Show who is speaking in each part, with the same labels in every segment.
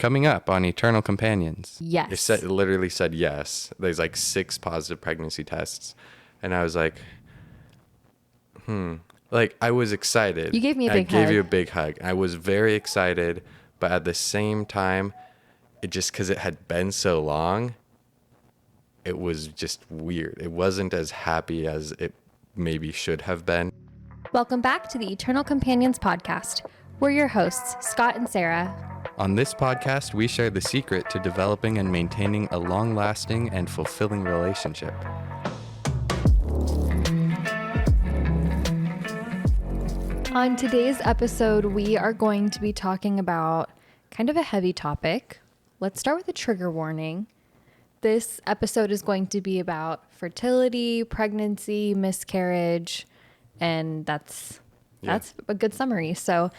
Speaker 1: coming up on Eternal Companions.
Speaker 2: Yes.
Speaker 1: It literally said yes. There's like 6 positive pregnancy tests. And I was like, Like, I was excited.
Speaker 2: You gave me a big hug.
Speaker 1: I gave you a big hug. I was very excited, but at the same time, it just, because it had been so long, it was just weird. It wasn't as happy as it maybe should have been.
Speaker 2: Welcome back to the Eternal Companions podcast. We're your hosts, Scott and Sarah.
Speaker 1: On this podcast, we share the secret to developing and maintaining a long-lasting and fulfilling relationship.
Speaker 2: On today's episode, we are going to be talking about kind of a heavy topic. Let's start with a trigger warning. This episode is going to be about fertility, pregnancy, miscarriage, and that's a good summary. So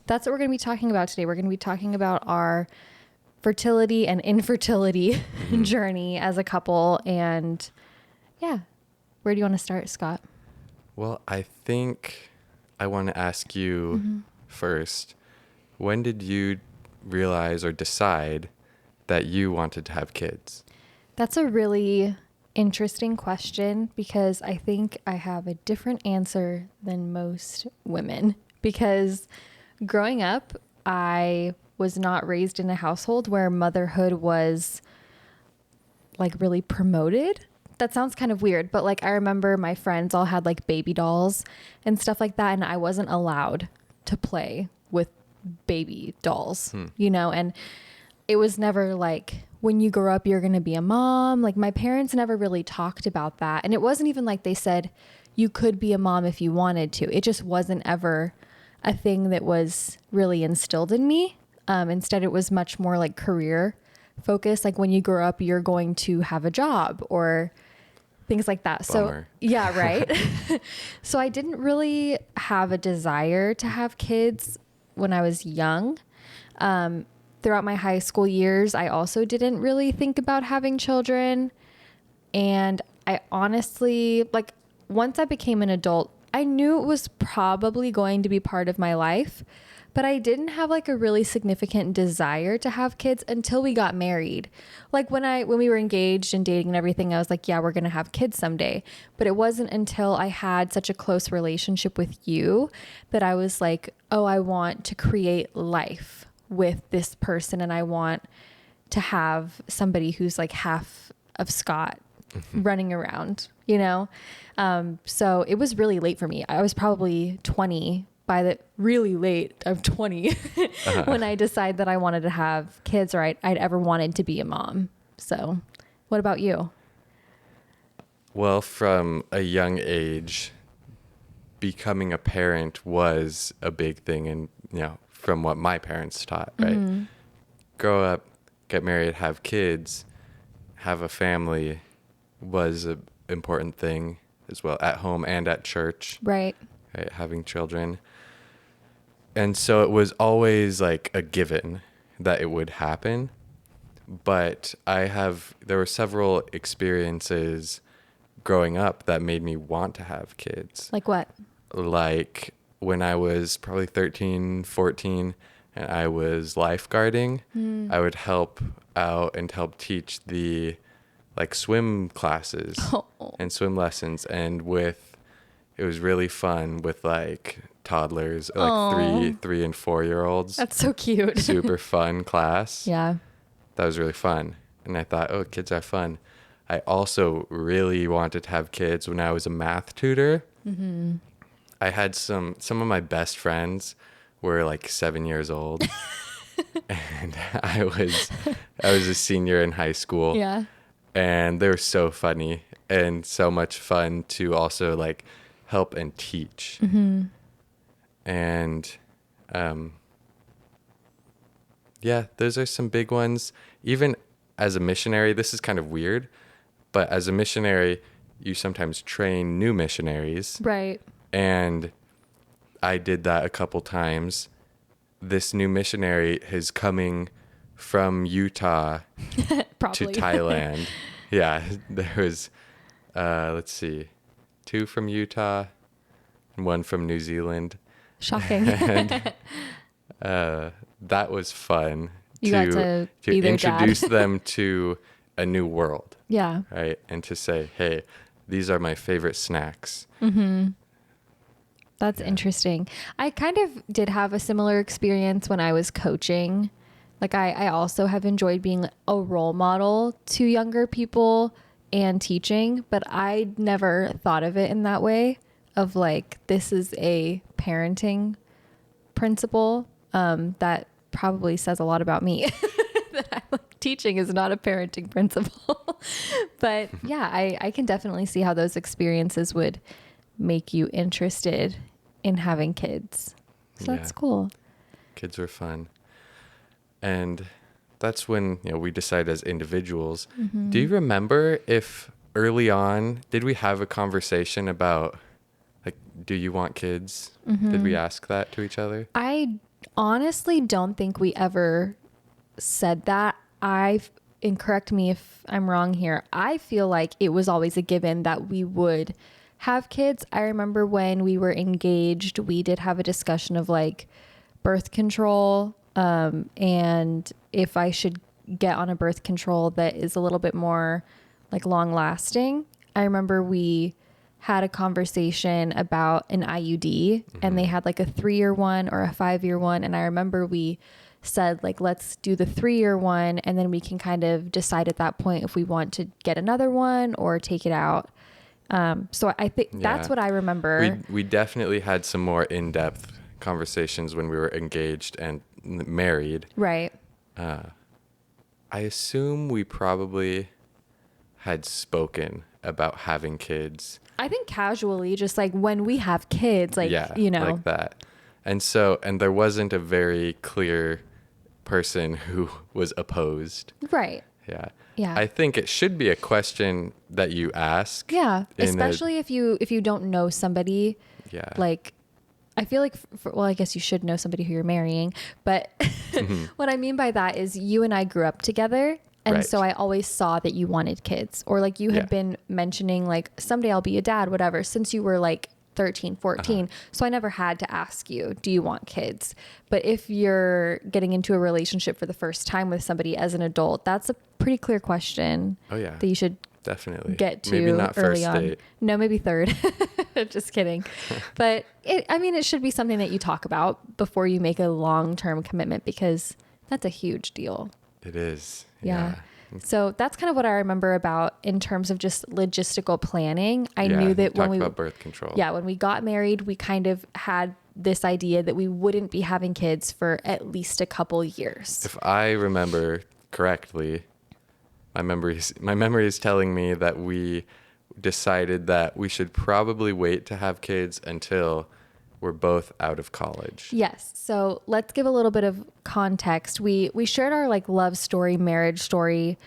Speaker 2: that's what we're going to be talking about today. We're going to be talking about our fertility and infertility journey as a couple. And yeah, where do you want to start, Scott?
Speaker 1: Well, I think I want to ask you first, when did you realize or decide that you wanted to have kids?
Speaker 2: That's a really interesting question because I think I have a different answer than most women. Because growing up, I was not raised in a household where motherhood was like really promoted. That sounds kind of weird, but like I remember my friends all had like baby dolls and stuff like that, and I wasn't allowed to play with baby dolls, you know, and it was never like, when you grow up, you're going to be a mom. Like my parents never really talked about that. And it wasn't even like they said you could be a mom if you wanted to. It just wasn't ever a thing that was really instilled in me. Instead, it was much more like career focused. Like when you grow up, you're going to have a job or things like that.
Speaker 1: Bummer.
Speaker 2: So yeah, right. So I didn't really have a desire to have kids when I was young. Throughout my high school years, I also didn't really think about having children. And I honestly, like once I became an adult, I knew it was probably going to be part of my life, but I didn't have like a really significant desire to have kids until we got married. Like when we were engaged and dating and everything, I was like, yeah, we're going to have kids someday. But it wasn't until I had such a close relationship with you that I was like, oh, I want to create life with this person, and I want to have somebody who's like half of Scott running around, you know? So it was really late for me. I was probably 20 really late. I'm 20 when I decided that I wanted to have kids, or I'd ever wanted to be a mom. So what about you?
Speaker 1: Well, from a young age, becoming a parent was a big thing, and you know, from what my parents taught, right? Grow up, get married, have kids, have a family was an important thing as well, at home and at church.
Speaker 2: Right.
Speaker 1: Having children. And so it was always like a given that it would happen. But there were several experiences growing up that made me want to have kids.
Speaker 2: Like what?
Speaker 1: Like when I was probably 13, 14, and I was lifeguarding, I would help out and help teach the like swim classes and swim lessons. And it was really fun with like toddlers, like 3 and 4-year-olds.
Speaker 2: That's so cute.
Speaker 1: Super fun class.
Speaker 2: Yeah. That
Speaker 1: was really fun. And I thought, oh, kids are fun. I also really wanted to have kids when I was a math tutor. I had some of my best friends were like 7 years old. And I was a senior in high school.
Speaker 2: Yeah.
Speaker 1: And they were so funny and so much fun to also like help and teach. And yeah, those are some big ones. Even as a missionary, this is kind of weird, but as a missionary, you sometimes train new missionaries.
Speaker 2: Right.
Speaker 1: And I did that a couple times. This new missionary is coming from Utah to Thailand. Yeah, there was, let's see, 2 from Utah and 1 from New Zealand.
Speaker 2: Shocking.
Speaker 1: And that was fun
Speaker 2: You got to be their dad.
Speaker 1: introduce them to a new world.
Speaker 2: Yeah.
Speaker 1: Right. And to say, hey, these are my favorite snacks.
Speaker 2: That's interesting. I kind of did have a similar experience when I was coaching. Like I also have enjoyed being a role model to younger people and teaching, but I never thought of it in that way of like, this is a parenting principle. That probably says a lot about me. That I like teaching is not a parenting principle. But yeah, I can definitely see how those experiences would make you interested in having kids. So that's cool.
Speaker 1: Kids were fun. And that's when, we decide as individuals. Do you remember if early on, did we have a conversation about, like, do you want kids? Did we ask that to each other?
Speaker 2: I honestly don't think we ever said that. And correct me if I'm wrong here, I feel like it was always a given that we would have kids. I remember when we were engaged, we did have a discussion of like birth control, and if I should get on a birth control that is a little bit more like long lasting. I remember we had a conversation about an IUD, and they had like a 3-year one or a 5-year one. And I remember we said like, let's do the 3-year one. And then we can kind of decide at that point if we want to get another one or take it out. So I think that's what I remember.
Speaker 1: We definitely had some more in-depth conversations when we were engaged and married.
Speaker 2: Right.
Speaker 1: I assume we probably had spoken about having kids.
Speaker 2: I think casually, just like when we have kids, like,
Speaker 1: like that. And there wasn't a very clear person who was opposed.
Speaker 2: Right.
Speaker 1: Yeah.
Speaker 2: Yeah.
Speaker 1: I think it should be a question that you ask.
Speaker 2: Yeah. Especially if you don't know somebody.
Speaker 1: Yeah.
Speaker 2: Like, I feel like, well, I guess you should know somebody who you're marrying, but what I mean by that is you and I grew up together. And so I always saw that you wanted kids, or like you had been mentioning like someday I'll be a dad, whatever, since you were like 13, 14. So I never had to ask you, do you want kids? But if you're getting into a relationship for the first time with somebody as an adult, that's a pretty clear question.
Speaker 1: Oh yeah.
Speaker 2: That you should
Speaker 1: definitely
Speaker 2: get to
Speaker 1: maybe not
Speaker 2: early
Speaker 1: first
Speaker 2: on.
Speaker 1: date.
Speaker 2: No, maybe third. Just kidding. But it should be something that you talk about before you make a long-term commitment, because that's a huge deal.
Speaker 1: It is.
Speaker 2: Yeah. So that's kind of what I remember about in terms of just logistical planning. I knew that when we
Speaker 1: talked about birth control.
Speaker 2: Yeah, when we got married, we kind of had this idea that we wouldn't be having kids for at least a couple years.
Speaker 1: If I remember correctly, my memory is telling me that we decided that we should probably wait to have kids until we're both out of college.
Speaker 2: Yes. So let's give a little bit of context. We shared our like love story, marriage story.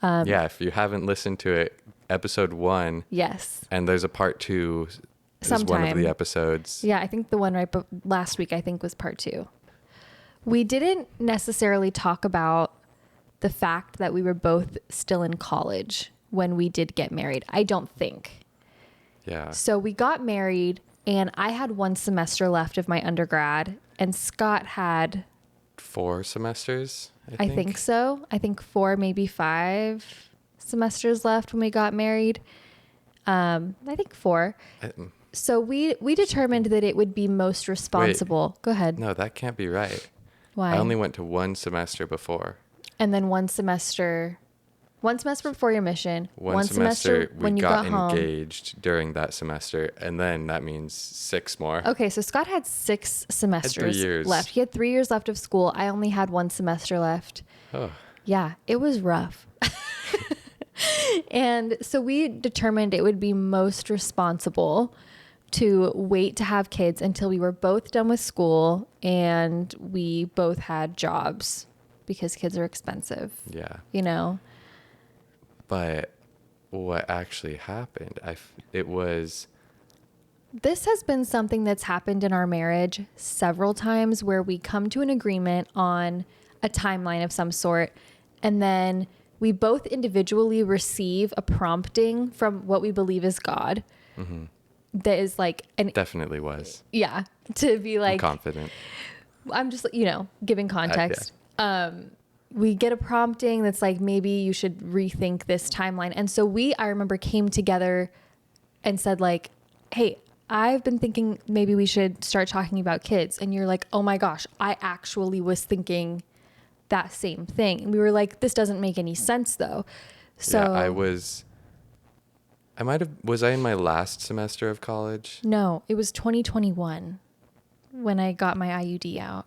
Speaker 1: If you haven't listened to it, episode 1.
Speaker 2: Yes.
Speaker 1: And there's a part 2 is
Speaker 2: Sometime.
Speaker 1: one of the episodes.
Speaker 2: Yeah, I think the one last week, I think, was part 2. We didn't necessarily talk about the fact that we were both still in college when we did get married. I don't think.
Speaker 1: Yeah.
Speaker 2: So we got married, and I had 1 semester left of my undergrad, and Scott had
Speaker 1: 4 semesters,
Speaker 2: I think so. I think 4, maybe 5 semesters left when we got married. I think 4. So we determined that it would be most responsible. Wait, go ahead.
Speaker 1: No, that can't be right.
Speaker 2: Why?
Speaker 1: I only went to 1 semester before.
Speaker 2: And then 1 semester before your mission.
Speaker 1: One semester
Speaker 2: when you got
Speaker 1: engaged during that semester, and then that means 6 more.
Speaker 2: Okay, so Scott had 6 semesters
Speaker 1: 3 years
Speaker 2: left. He had 3 years left of school. I only had 1 semester left.
Speaker 1: Oh.
Speaker 2: Yeah, it was rough. And so we determined it would be most responsible to wait to have kids until we were both done with school and we both had jobs, because kids are expensive.
Speaker 1: Yeah.
Speaker 2: You know?
Speaker 1: But what actually happened,
Speaker 2: This has been something that's happened in our marriage several times, where we come to an agreement on a timeline of some sort, and then we both individually receive a prompting from what we believe is God. Mm-hmm. That is like
Speaker 1: definitely was.
Speaker 2: Yeah. To be like,
Speaker 1: I'm confident.
Speaker 2: I'm just, giving context. we get a prompting that's like, maybe you should rethink this timeline. And so I remember came together and said like, hey, I've been thinking maybe we should start talking about kids. And you're like, oh my gosh, I actually was thinking that same thing. And we were like, this doesn't make any sense though. So
Speaker 1: yeah, was I in my last semester of college?
Speaker 2: No, it was 2021 when I got my IUD out.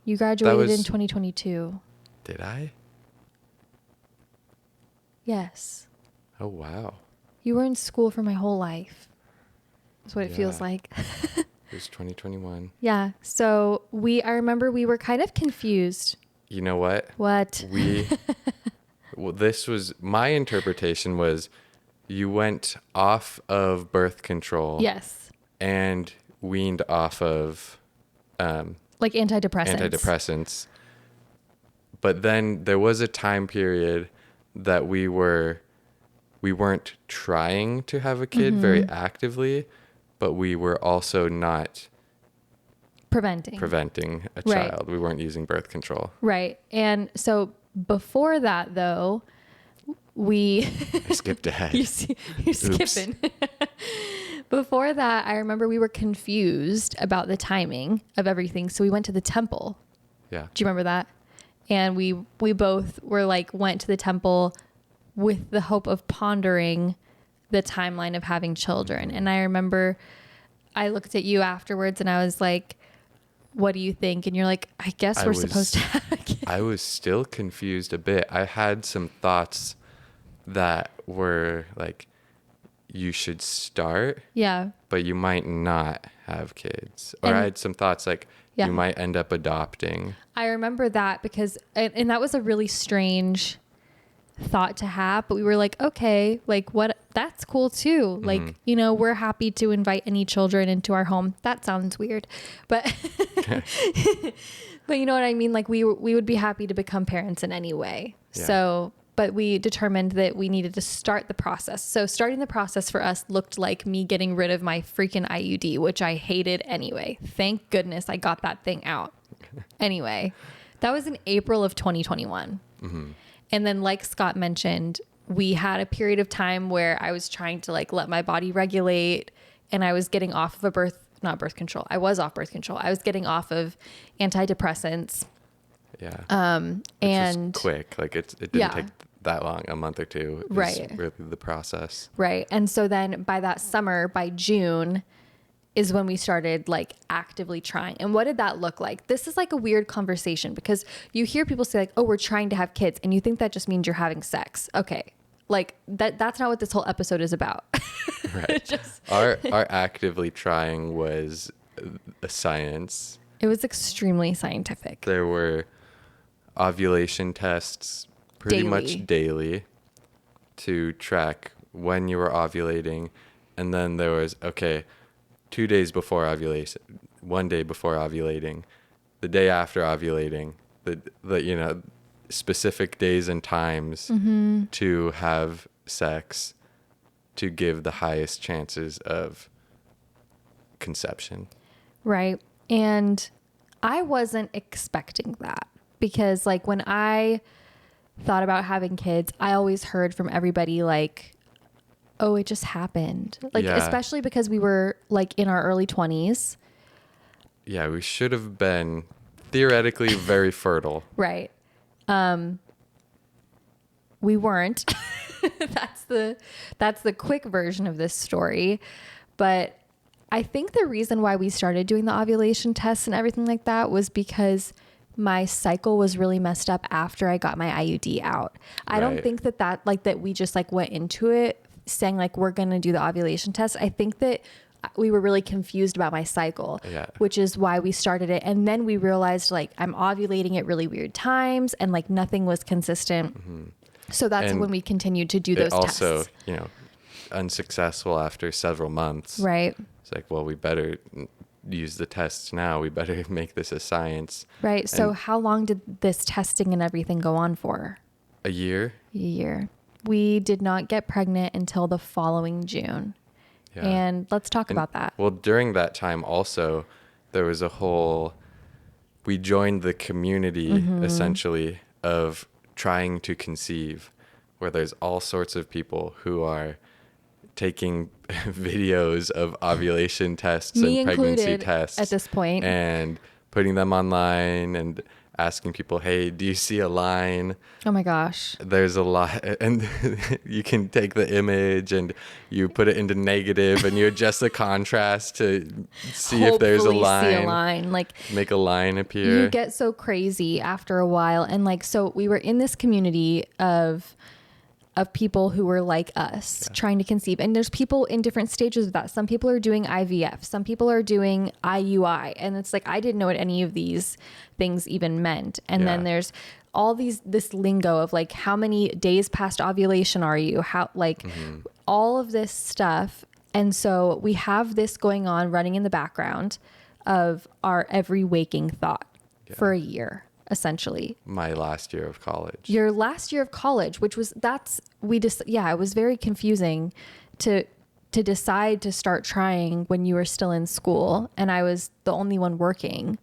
Speaker 2: You graduated in 2022.
Speaker 1: Did I?
Speaker 2: Yes.
Speaker 1: Oh, wow.
Speaker 2: You were in school for my whole life. That's what it feels like.
Speaker 1: It was 2021.
Speaker 2: Yeah. So I remember we were kind of confused.
Speaker 1: You know what?
Speaker 2: What?
Speaker 1: Well, this was, my interpretation was you went off of birth control.
Speaker 2: Yes.
Speaker 1: And weaned off of
Speaker 2: like antidepressants.
Speaker 1: Antidepressants. But then there was a time period that we weren't trying to have a kid very actively, but we were also not preventing a child. We weren't using birth control.
Speaker 2: Right. And so before that though, I
Speaker 1: skipped ahead.
Speaker 2: You're skipping. Before that, I remember we were confused about the timing of everything. So we went to the temple.
Speaker 1: Yeah.
Speaker 2: Do you remember that? And we both were like, went to the temple with the hope of pondering the timeline of having children. And I remember I looked at you afterwards and I was like, what do you think? And you're like, I guess we're supposed to have a kid.
Speaker 1: I was still confused a bit. I had some thoughts that were like, you should start, but you might not have kids. Or I had some thoughts like you might end up adopting. I
Speaker 2: remember that because, and that was a really strange thought to have, but we were like, okay, like what, that's cool too. Like, you know, we're happy to invite any children into our home. That sounds weird, but, but you know what I mean? Like we would be happy to become parents in any way. Yeah. So, but we determined that we needed to start the process. So starting the process for us looked like me getting rid of my freaking IUD, which I hated anyway. Thank goodness I got that thing out. Anyway, that was in April of 2021. And then like Scott mentioned, we had a period of time where I was trying to like let my body regulate and I was getting off of not birth control. I was off birth control. I was getting off of antidepressants.
Speaker 1: Yeah.
Speaker 2: And
Speaker 1: was quick, like it didn't take that long, a month or two.
Speaker 2: Right.
Speaker 1: Really the process.
Speaker 2: Right. And so then by that summer, by June is when we started like actively trying. And what did that look like? This is like a weird conversation because you hear people say like, oh, we're trying to have kids. And you think that just means you're having sex. Okay. Like that's not what this whole episode is about.
Speaker 1: Right. Our actively trying was a science.
Speaker 2: It was extremely scientific.
Speaker 1: There were ovulation tests pretty much daily to track when you were ovulating. And then there was, 2 days before ovulation, 1 day before ovulating, the day after ovulating, the specific days and times to have sex to give the highest chances of conception.
Speaker 2: Right. And I wasn't expecting that because like when I thought about having kids, I always heard from everybody like, oh, it just happened. Like, especially because we were like in our early 20s.
Speaker 1: Yeah, we should have been theoretically very fertile.
Speaker 2: Right. We weren't. That's the quick version of this story. But I think the reason why we started doing the ovulation tests and everything like that was because my cycle was really messed up after I got my IUD out. I don't think that we just like went into it saying like, we're going to do the ovulation test. I think that we were really confused about my cycle, which is why we started it. And then we realized like I'm ovulating at really weird times and like nothing was consistent. So that's when we continued to do those tests. Also,
Speaker 1: unsuccessful after several months.
Speaker 2: Right.
Speaker 1: It's like, well, we better use the tests now. We better make this a science.
Speaker 2: Right. So how long did this testing and everything go on for?
Speaker 1: A year.
Speaker 2: A year. We did not get pregnant until the following June. Yeah. And let's talk about that.
Speaker 1: Well, during that time also, there was a whole we joined the community essentially of trying to conceive, where there's all sorts of people who are taking videos of ovulation tests
Speaker 2: Me
Speaker 1: and pregnancy
Speaker 2: included
Speaker 1: tests
Speaker 2: at this point.
Speaker 1: and putting them online and asking people, hey, do you see a line?
Speaker 2: Oh my gosh.
Speaker 1: There's a lot, and you can take the image and you put it into negative and you adjust the contrast to see if there's a
Speaker 2: Hopefully
Speaker 1: line.
Speaker 2: see a line. Like,
Speaker 1: make a line appear.
Speaker 2: you get so crazy after a while. And like, so we were in this community of people who were like us trying to conceive. And there's people in different stages of that. Some people are doing IVF. Some people are doing IUI. And it's like, I didn't know what any of these things even meant. And then there's all this lingo of like, how many days past ovulation are you? How, like all of this stuff. And so we have this going on running in the background of our every waking thought for a year. Essentially,
Speaker 1: my last year of college.
Speaker 2: Your last year of college, which was it was very confusing to decide to start trying when you were still in school and I was the only one working.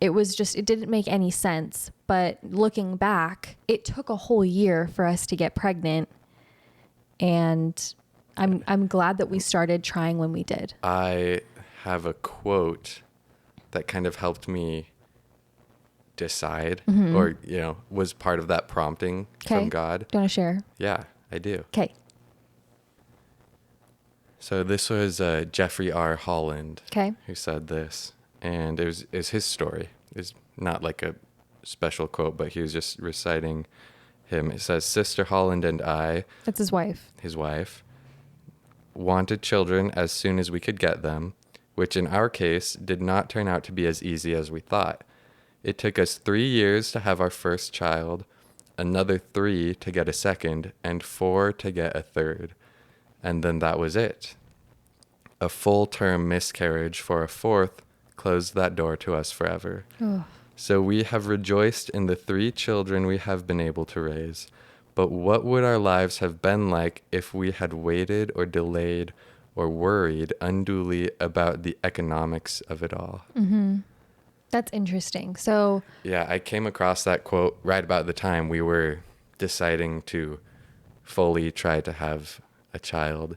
Speaker 2: It didn't make any sense. But looking back, it took a whole year for us to get pregnant, and I'm glad that we started trying when we did.
Speaker 1: I have a quote that kind of helped me decide or was part of that prompting from God.
Speaker 2: Do you want to share?
Speaker 1: Yeah, I do.
Speaker 2: Okay.
Speaker 1: So this was Jeffrey R. Holland who said this, and it's his story. It's not like a special quote, but he was just reciting him. It says, Sister Holland and I,
Speaker 2: that's his
Speaker 1: wife, wanted children as soon as we could get them, which in our case did not turn out to be as easy as we thought. It took us 3 years to have our first child, another 3 to get a second, and 4 to get a third. And then that was it. A full-term miscarriage for a 4th closed that door to us forever. Oh. So we have rejoiced in the 3 children we have been able to raise. But what would our lives have been like if we had waited or delayed or worried unduly about the economics of it all?
Speaker 2: Mm-hmm. That's interesting. So
Speaker 1: yeah, I came across that quote right about the time we were deciding to fully try to have a child.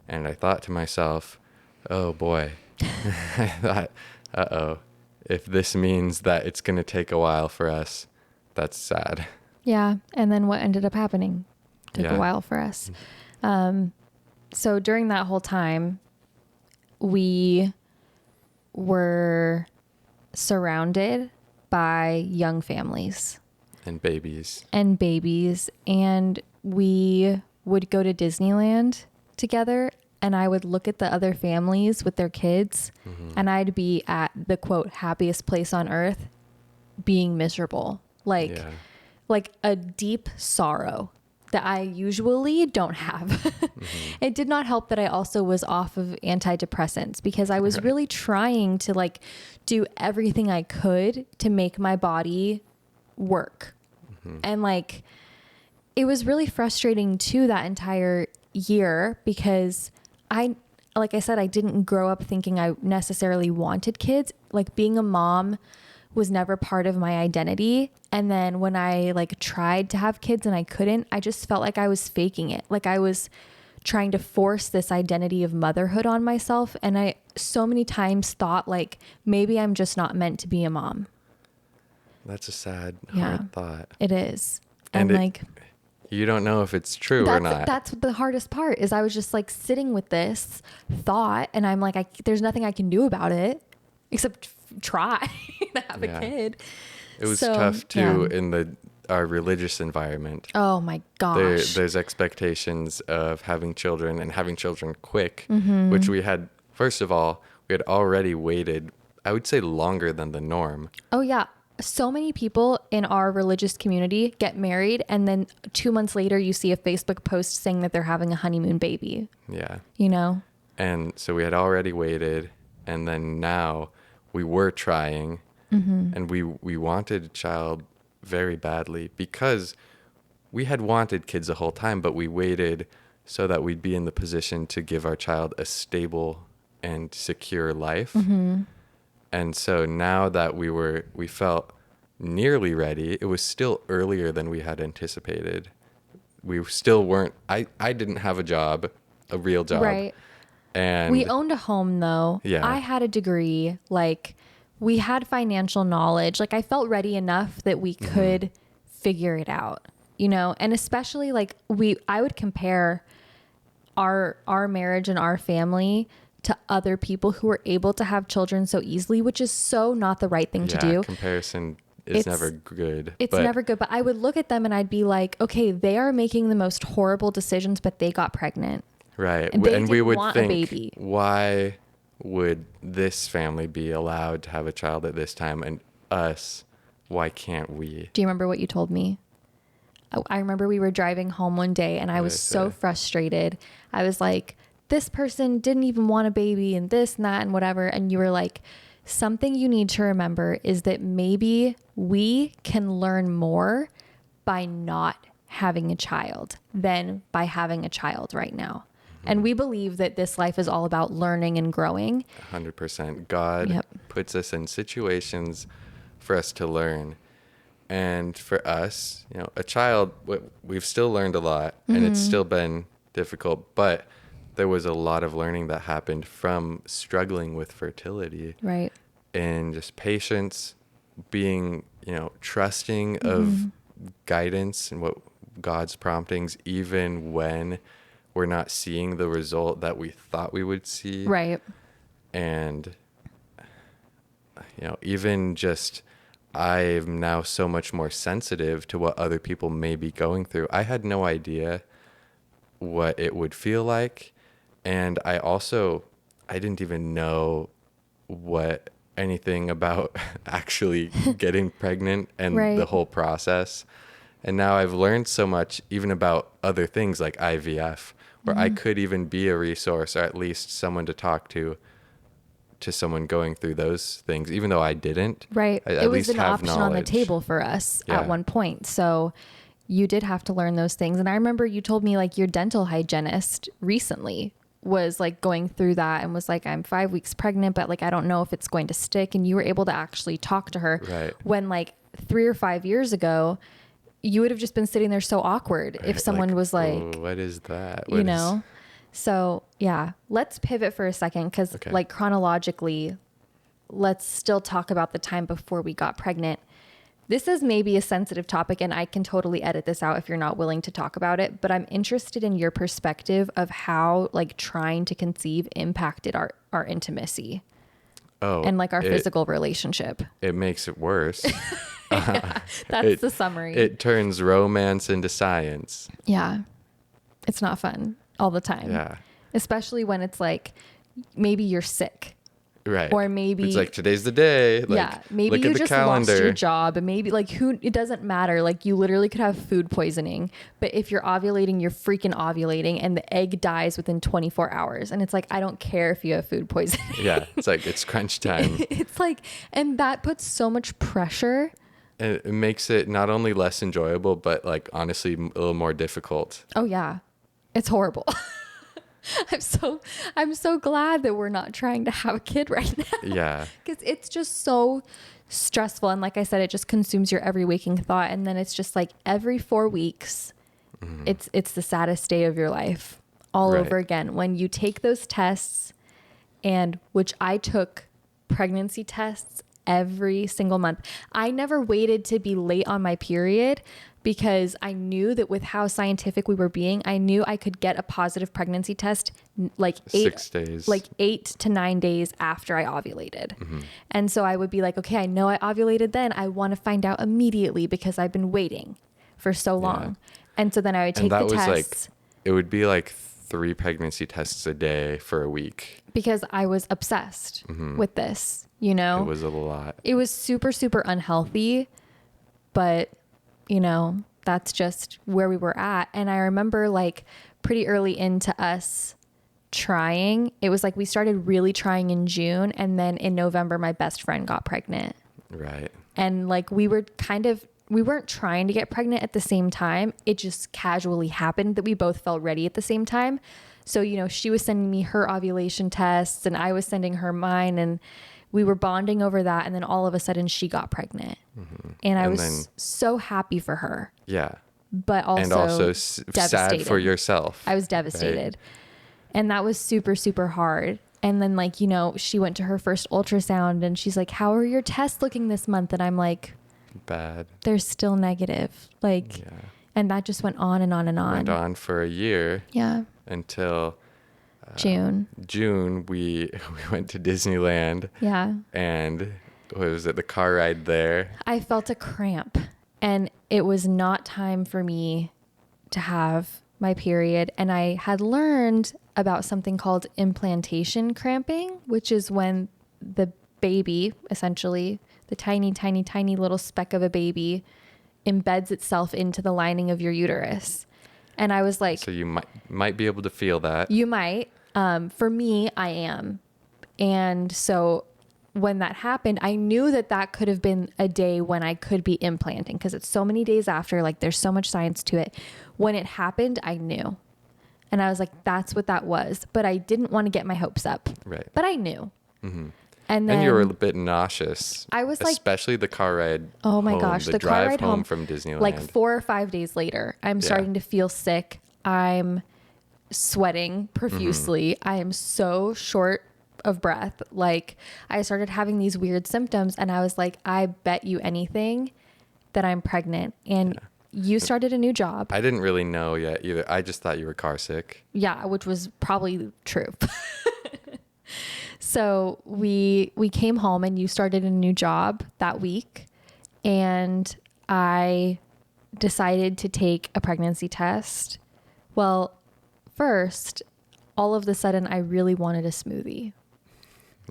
Speaker 1: And I thought to myself, oh boy, I thought, uh-oh, if this means that it's going to take a while for us, that's sad.
Speaker 2: Yeah. And then what ended up happening took a while for us. So during that whole time, we were surrounded by young families
Speaker 1: and babies,
Speaker 2: and we would go to Disneyland together, and I would look at the other families with their kids, and I'd be at the quote happiest place on earth being miserable, like a deep sorrow that I usually don't have. It did not help that I also was off of antidepressants, because I was really trying to like do everything I could to make my body work. And like, it was really frustrating too that entire year, because like I said, I didn't grow up thinking I necessarily wanted kids. Like, being a mom was never part of my identity. And then when I like tried to have kids and I couldn't, I just felt like I was faking it. Like I was trying to force this identity of motherhood on myself. And I so many times thought like, maybe I'm just not meant to be a mom.
Speaker 1: That's a sad, hard thought.
Speaker 2: It is. And like,
Speaker 1: you don't know if it's true or not.
Speaker 2: That's the hardest part, is I was just like sitting with this thought, and I'm like, there's nothing I can do about it except try to have a kid.
Speaker 1: It was tough too in our religious environment.
Speaker 2: Oh my gosh.
Speaker 1: There's expectations of having children and having children quick, which we had, first of all, we had already waited, I would say, longer than the norm.
Speaker 2: Oh yeah. So many people in our religious community get married, and then 2 months later you see a Facebook post saying that they're having a honeymoon baby.
Speaker 1: Yeah.
Speaker 2: You know?
Speaker 1: And so we had already waited, and then now we were trying, and we wanted a child very badly, because we had wanted kids the whole time, but we waited so that we'd be in the position to give our child a stable and secure life. And so now that we felt nearly ready, it was still earlier than we had anticipated. We still weren't, I didn't have a job, a real job.
Speaker 2: Right.
Speaker 1: And
Speaker 2: We owned a home though.
Speaker 1: Yeah.
Speaker 2: I had a degree. Like, we had financial knowledge. Like, I felt ready enough that we could figure it out, you know? And especially like I would compare our marriage and our family to other people who were able to have children so easily, which is so not the right thing to do.
Speaker 1: Comparison is never good.
Speaker 2: It's never good. But I would look at them and I'd be like, okay, they are making the most horrible decisions, but they got pregnant.
Speaker 1: Right.
Speaker 2: And they
Speaker 1: we
Speaker 2: didn't
Speaker 1: would
Speaker 2: want a
Speaker 1: think,
Speaker 2: baby.
Speaker 1: why would this family be allowed to have a child at this time, and us, why can't we?
Speaker 2: Do you remember what you told me? I remember we were driving home one day and I was so frustrated. I was like, this person didn't even want a baby and this and that and whatever. And you were like, something you need to remember is that maybe we can learn more by not having a child than by having a child right now. And we believe that this life is all about learning and growing.
Speaker 1: 100%. God puts us in situations for us to learn. And for us, you know, a child, we've still learned a lot, and it's still been difficult, but there was a lot of learning that happened from struggling with fertility.
Speaker 2: Right.
Speaker 1: And just patience, being, you know, trusting of guidance and what God's promptings, even when we're not seeing the result that we thought we would see.
Speaker 2: Right.
Speaker 1: And, you know, even just, I'm now so much more sensitive to what other people may be going through. I had no idea what it would feel like. And I didn't even know anything about actually getting pregnant and the whole process. And now I've learned so much even about other things like IVF, where I could even be a resource, or at least someone to talk to someone going through those things, even though I didn't.
Speaker 2: Right.
Speaker 1: At
Speaker 2: it was
Speaker 1: least
Speaker 2: an
Speaker 1: have
Speaker 2: option
Speaker 1: knowledge
Speaker 2: on the table for us at one point. So you did have to learn those things. And I remember you told me like your dental hygienist recently was like going through that and was like, I'm 5 weeks pregnant, but like, I don't know if it's going to stick. And you were able to actually talk to her when like 3 or 5 years ago, you would have just been sitting there so awkward if someone was like,
Speaker 1: oh, what is that?
Speaker 2: You know? So yeah, let's pivot for a second. Cause like chronologically, let's still talk about the time before we got pregnant. This is maybe a sensitive topic and I can totally edit this out if you're not willing to talk about it, but I'm interested in your perspective of how like trying to conceive impacted our intimacy. And like our physical relationship.
Speaker 1: It makes it worse.
Speaker 2: That's the summary.
Speaker 1: It turns romance into science.
Speaker 2: Yeah. It's not fun all the time.
Speaker 1: Yeah.
Speaker 2: Especially when it's like, maybe you're sick.
Speaker 1: Right.
Speaker 2: Or maybe
Speaker 1: it's like, today's the day. Like,
Speaker 2: maybe
Speaker 1: look
Speaker 2: you
Speaker 1: at the
Speaker 2: just
Speaker 1: calendar.
Speaker 2: lost your job, and maybe like it doesn't matter. Like you literally could have food poisoning, but if you're ovulating, you're freaking ovulating and the egg dies within 24 hours. And it's like, I don't care if you have food poisoning.
Speaker 1: Yeah. It's like, it's crunch time.
Speaker 2: It's like, and that puts so much pressure.
Speaker 1: And it makes it not only less enjoyable, but like honestly, a little more difficult.
Speaker 2: Oh yeah. It's horrible. I'm so glad that we're not trying to have a kid right now.
Speaker 1: Yeah.
Speaker 2: Because it's just so stressful. And like I said, it just consumes your every waking thought. And then it's just like every 4 weeks, it's the saddest day of your life all over again. When you take those tests, and which I took pregnancy tests every single month. I never waited to be late on my period, because I knew that with how scientific we were being, I knew I could get a positive pregnancy test like
Speaker 1: 6 days,
Speaker 2: like 8 to 9 days after I ovulated. And so I would be like, okay, I know I ovulated then. I want to find out immediately because I've been waiting for so long. And so then I would take the tests.
Speaker 1: Like, it would be like 3 pregnancy tests a day for a week.
Speaker 2: Because I was obsessed with this, you know?
Speaker 1: It was a lot.
Speaker 2: It was super, super unhealthy, but you know, that's just where we were at. And I remember like pretty early into us trying, it was like we started really trying in June, and then in November my best friend got pregnant.
Speaker 1: Right.
Speaker 2: And like we weren't trying to get pregnant at the same time. It just casually happened that we both felt ready at the same time. So, you know, she was sending me her ovulation tests and I was sending her mine, and we were bonding over that. And then all of a sudden she got pregnant. And I was so happy for her.
Speaker 1: Yeah.
Speaker 2: But also,
Speaker 1: and also
Speaker 2: devastated.
Speaker 1: sad for yourself.
Speaker 2: I was devastated. Right? And that was super, super hard. And then like, you know, she went to her first ultrasound and she's like, how are your tests looking this month? And I'm like,
Speaker 1: bad.
Speaker 2: They're still negative. Like, and that just went on and on and on.
Speaker 1: Went on for a year.
Speaker 2: Yeah.
Speaker 1: Until
Speaker 2: June,
Speaker 1: we went to Disneyland.
Speaker 2: Yeah.
Speaker 1: And what was it? The car ride there.
Speaker 2: I felt a cramp and it was not time for me to have my period. And I had learned about something called implantation cramping, which is when the baby, essentially the tiny, tiny, tiny little speck of a baby, embeds itself into the lining of your uterus. And I was like,
Speaker 1: so you might be able to feel that.
Speaker 2: You might. For me, I am. And so when that happened, I knew that that could have been a day when I could be implanting, because it's so many days after, like there's so much science to it. When it happened, I knew. And I was like, that's what that was. But I didn't want to get my hopes up.
Speaker 1: Right.
Speaker 2: But I knew.
Speaker 1: Mm-hmm.
Speaker 2: And then
Speaker 1: you were a bit nauseous.
Speaker 2: I was like,
Speaker 1: especially the car ride.
Speaker 2: Oh my
Speaker 1: home,
Speaker 2: gosh, the car
Speaker 1: drive
Speaker 2: ride
Speaker 1: home from Disneyland.
Speaker 2: Like 4 or 5 days later, I'm starting to feel sick. I'm sweating profusely. I am so short of breath. Like I started having these weird symptoms and I was like, I bet you anything that I'm pregnant. And you started a new job.
Speaker 1: I didn't really know yet either. I just thought you were car sick.
Speaker 2: Yeah, which was probably true. So we came home and you started a new job that week, and I decided to take a pregnancy test. Well, first, all of a sudden I really wanted a smoothie.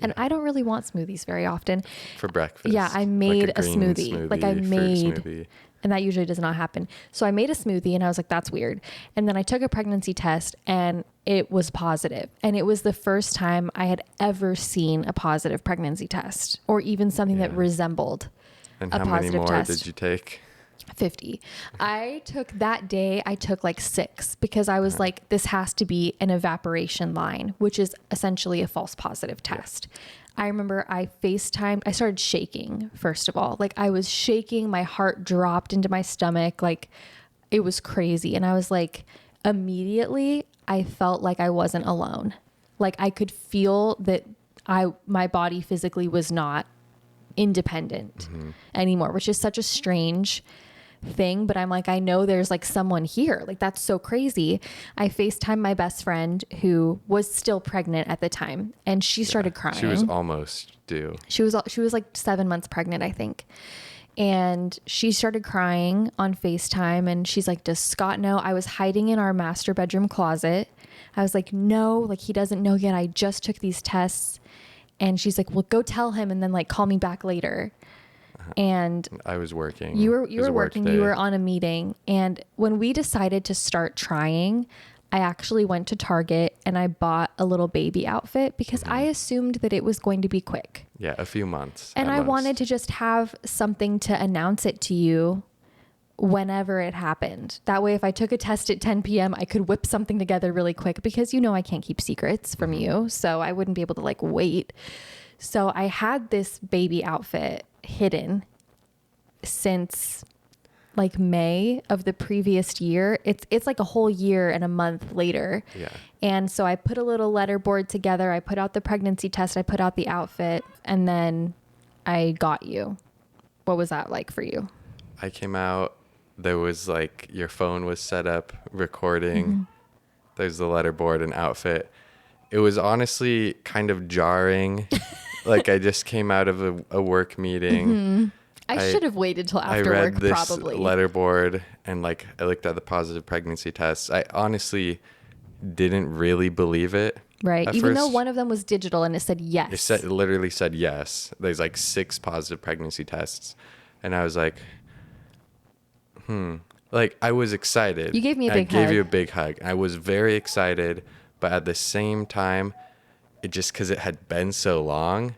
Speaker 2: And I don't really want smoothies very often.
Speaker 1: For breakfast.
Speaker 2: Yeah, I made
Speaker 1: like
Speaker 2: a smoothie. Like I made,
Speaker 1: smoothie.
Speaker 2: And that usually does not happen. So I made a smoothie and I was like, that's weird. And then I took a pregnancy test and it was positive. And it was the first time I had ever seen a positive pregnancy test, or even something that resembled
Speaker 1: and
Speaker 2: a
Speaker 1: how
Speaker 2: positive
Speaker 1: many more
Speaker 2: test.
Speaker 1: did you take?
Speaker 2: 50. I took like 6 because I was like, this has to be an evaporation line, which is essentially a false positive test. I remember I started shaking, first of all. Like I was shaking, my heart dropped into my stomach. Like it was crazy. And I was like, immediately I felt like I wasn't alone. Like I could feel that my body physically was not independent anymore, which is such a strange thing. But I'm like, I know there's like someone here. Like that's so crazy. I FaceTimed my best friend who was still pregnant at the time, and she started crying.
Speaker 1: She was almost due.
Speaker 2: She was like 7 months pregnant, I think. And she started crying on FaceTime, and she's like, does Scott know? I was hiding in our master bedroom closet. I was like, no, like he doesn't know yet. I just took these tests. And she's like, well, go tell him and then like call me back later. And
Speaker 1: I was working.
Speaker 2: You were working. You were on a meeting. And when we decided to start trying, I actually went to Target and I bought a little baby outfit because I assumed that it was going to be quick.
Speaker 1: Yeah, a few months.
Speaker 2: And I wanted to just have something to announce it to you whenever it happened. That way, if I took a test at 10 p.m., I could whip something together really quick because, you know, I can't keep secrets from you. So I wouldn't be able to like wait. So I had this baby outfit hidden since like May of the previous year. It's like a whole year and a month later.
Speaker 1: Yeah.
Speaker 2: And so I put a little letter board together. I put out the pregnancy test. I put out the outfit, and then I got you. What was that like for you?
Speaker 1: I came out. There was like your phone was set up, recording. There's the letterboard and outfit. It was honestly kind of jarring. Like I just came out of a work meeting.
Speaker 2: I should have waited till after
Speaker 1: I read
Speaker 2: work,
Speaker 1: this
Speaker 2: probably.
Speaker 1: letterboard and like I looked at the positive pregnancy tests. I honestly didn't really believe it.
Speaker 2: Right.
Speaker 1: At
Speaker 2: Even
Speaker 1: first,
Speaker 2: though one of them was digital and it said yes.
Speaker 1: it literally said yes. There's like 6 positive pregnancy tests. And I was like, Like I was excited.
Speaker 2: You gave me a big hug.
Speaker 1: I gave you a big hug. I was very excited, but at the same time, it just because it had been so long,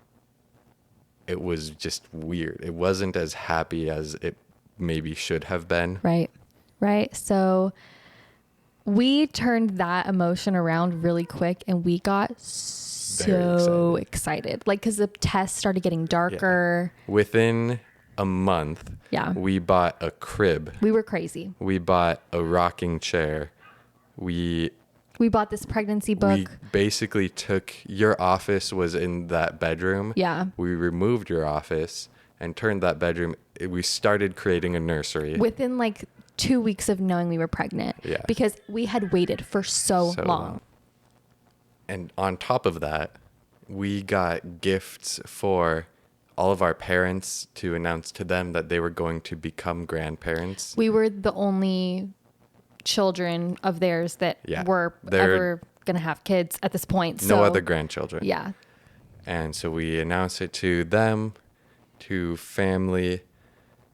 Speaker 1: it was just weird. It wasn't as happy as it maybe should have been.
Speaker 2: Right. Right. So we turned that emotion around really quick, and we got so excited. Like, because the tests started getting darker.
Speaker 1: Yeah. Within a month, we bought a crib.
Speaker 2: We were crazy.
Speaker 1: We bought a rocking chair. We
Speaker 2: bought this pregnancy book.
Speaker 1: We basically took, your office was in that bedroom.
Speaker 2: Yeah.
Speaker 1: We removed your office and turned that bedroom. We started creating a nursery.
Speaker 2: Within like 2 weeks of knowing we were pregnant.
Speaker 1: Yeah.
Speaker 2: Because we had waited for so long.
Speaker 1: And on top of that, we got gifts for all of our parents to announce to them that they were going to become grandparents.
Speaker 2: We were the only children of theirs that were ever going to have kids at this point.
Speaker 1: No other grandchildren.
Speaker 2: Yeah.
Speaker 1: And so we announced it to them, to family.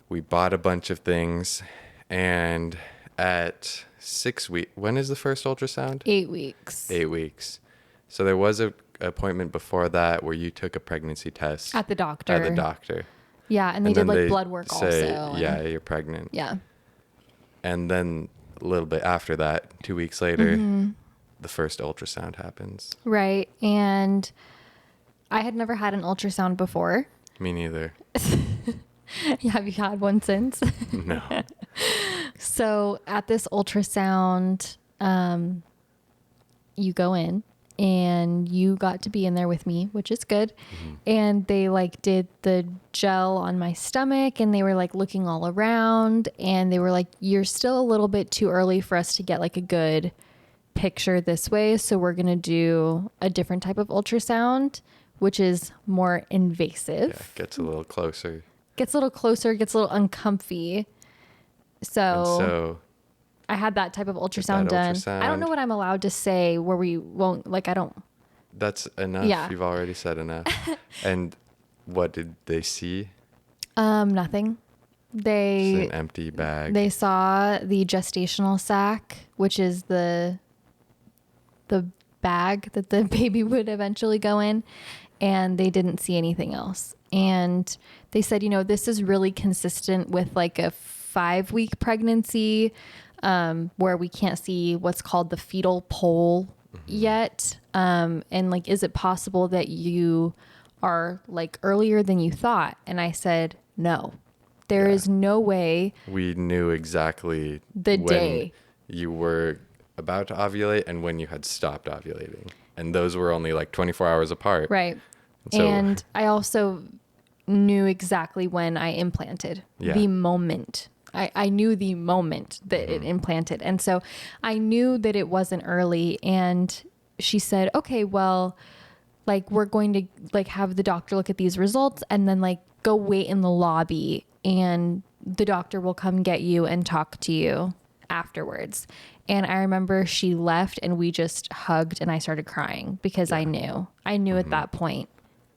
Speaker 1: We bought a bunch of things. And at 6 weeks, when is the first ultrasound?
Speaker 2: 8 weeks.
Speaker 1: 8 weeks. So there was a appointment before that where you took a pregnancy test.
Speaker 2: At the doctor. Yeah. And they did like blood work also.
Speaker 1: Yeah, you're pregnant.
Speaker 2: Yeah.
Speaker 1: And then a little bit after that, 2 weeks later, the first ultrasound happens.
Speaker 2: Right. And I had never had an ultrasound before.
Speaker 1: Me neither.
Speaker 2: Have you had one since?
Speaker 1: No.
Speaker 2: So at this ultrasound, you go in and you got to be in there with me, which is good. And they like did the gel on my stomach and they were like looking all around and they were like, you're still a little bit too early for us to get like a good picture this way. So we're going to do a different type of ultrasound, which is more invasive.
Speaker 1: Yeah, gets a little closer.
Speaker 2: Gets a little uncomfy. So I had that type of ultrasound done. I don't know what I'm allowed to say where we won't, like, I don't.
Speaker 1: That's enough. Yeah. You've already said enough. And what did they see?
Speaker 2: Nothing.
Speaker 1: Just an empty bag.
Speaker 2: They saw the gestational sac, which is the bag that the baby would eventually go in. And they didn't see anything else. And they said, this is really consistent with like a 5-week pregnancy, where we can't see what's called the fetal pole yet. And like, is it possible that you are like earlier than you thought? And I said, no, there is no way.
Speaker 1: We knew exactly
Speaker 2: the day
Speaker 1: you were about to ovulate and when you had stopped ovulating. And those were only like 24 hours apart.
Speaker 2: Right. So, and I also knew exactly when I implanted. The moment. I knew the moment that it implanted. And so I knew that it wasn't early. And she said, okay, well, like we're going to like have the doctor look at these results and then like go wait in the lobby and the doctor will come get you and talk to you afterwards. And I remember she left and we just hugged and I started crying because I knew at that point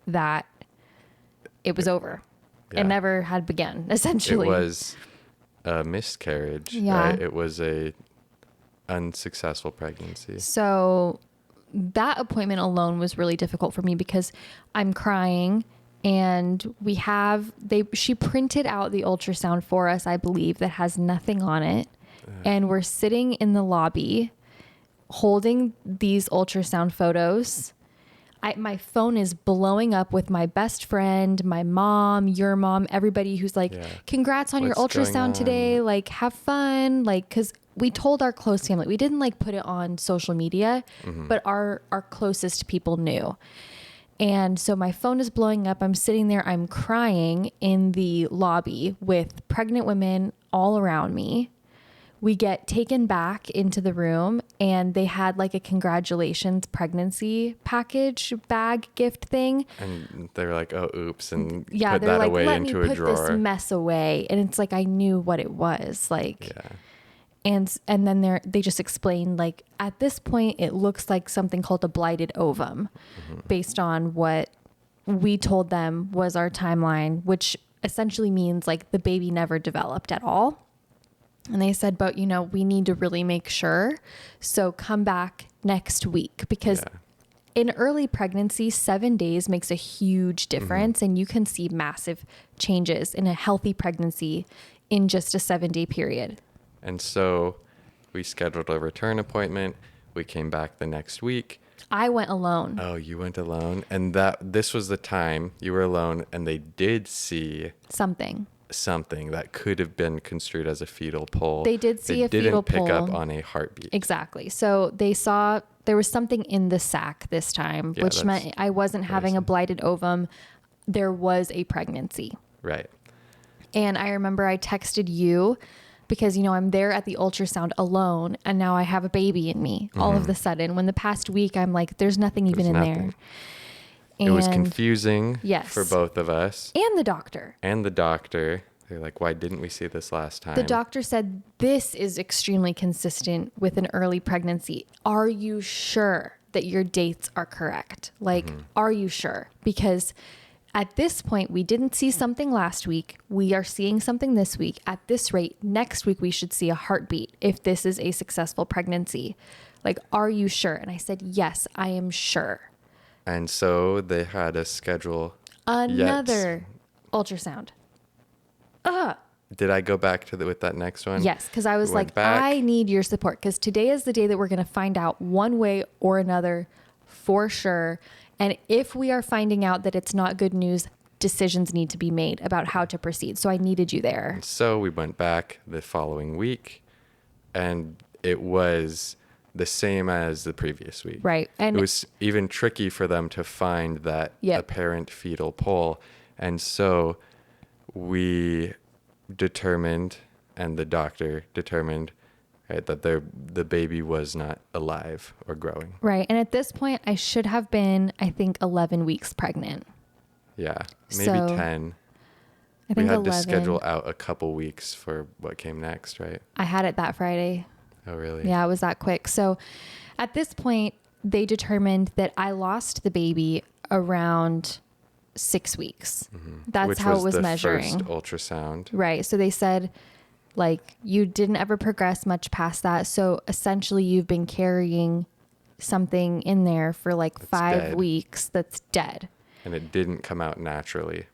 Speaker 2: that it was over. It never had begun, essentially.
Speaker 1: It was a miscarriage, right? It was a unsuccessful pregnancy.
Speaker 2: So that appointment alone was really difficult for me because I'm crying and she printed out the ultrasound for us, I believe, that has nothing on it. And we're sitting in the lobby holding these ultrasound photos. My phone is blowing up with my best friend, my mom, your mom, everybody who's like, congrats on your ultrasound today. Like, have fun. Like, cause we told our close family, we didn't like put it on social media, but our closest people knew. And so my phone is blowing up. I'm sitting there, I'm crying in the lobby with pregnant women all around me. We get taken back into the room and they had like a congratulations pregnancy package bag gift thing.
Speaker 1: And they were like, oh, oops. And put
Speaker 2: they're
Speaker 1: that
Speaker 2: like,
Speaker 1: away
Speaker 2: let
Speaker 1: into
Speaker 2: me
Speaker 1: a
Speaker 2: put
Speaker 1: drawer.
Speaker 2: this mess away. And it's like, I knew what it was like. And then they just explained like, at this point, it looks like something called a blighted ovum based on what we told them was our timeline, which essentially means like the baby never developed at all. And they said, but, we need to really make sure. So come back next week because in early pregnancy, 7 days makes a huge difference. And you can see massive changes in a healthy pregnancy in just a 7-day period.
Speaker 1: And so we scheduled a return appointment. We came back the next week.
Speaker 2: I went alone.
Speaker 1: Oh, you went alone? And this was the time you were alone and they did see
Speaker 2: Something
Speaker 1: that could have been construed as a fetal pull.
Speaker 2: They did see a fetal
Speaker 1: pull. Didn't pick up
Speaker 2: pull.
Speaker 1: on a heartbeat.
Speaker 2: Exactly. So they saw there was something in the sac this time, which meant I wasn't having a blighted ovum. There was a pregnancy.
Speaker 1: Right.
Speaker 2: And I remember I texted you because, I'm there at the ultrasound alone and now I have a baby in me all of a sudden, when the past week I'm like, there's nothing even in there.
Speaker 1: And it was confusing
Speaker 2: yes,
Speaker 1: for both of us.
Speaker 2: And the doctor.
Speaker 1: They're like, why didn't we see this last time?
Speaker 2: The doctor said, this is extremely consistent with an early pregnancy. Are you sure that your dates are correct? Like, are you sure? Because at this point, we didn't see something last week. We are seeing something this week. At this rate, next week, we should see a heartbeat if this is a successful pregnancy. Like, are you sure? And I said, yes, I am sure.
Speaker 1: And so they had us schedule
Speaker 2: another ultrasound.
Speaker 1: Did I go back with that next one?
Speaker 2: Yes, because I was like, I need your support, because today is the day that we're going to find out one way or another for sure. And if we are finding out that it's not good news, decisions need to be made about how to proceed. So I needed you there.
Speaker 1: So we went back the following week, and it was the same as the previous week.
Speaker 2: Right. And
Speaker 1: it was even tricky for them to find that apparent fetal pull. And so we determined, and the doctor determined, right, that the baby was not alive or growing.
Speaker 2: Right. And at this point, I should have been, I think, 11 weeks pregnant.
Speaker 1: Yeah, maybe 10.
Speaker 2: I think
Speaker 1: we had
Speaker 2: 11.
Speaker 1: to schedule out a couple weeks for what came next, right?
Speaker 2: I had it that Friday.
Speaker 1: Oh, really?
Speaker 2: Yeah, it was that quick. So at this point, they determined that I lost the baby around 6 weeks. That's how it was measuring.
Speaker 1: First ultrasound.
Speaker 2: Right. So they said, like, you didn't ever progress much past that. So essentially you've been carrying something in there for like 5 weeks that's dead.
Speaker 1: And it didn't come out naturally.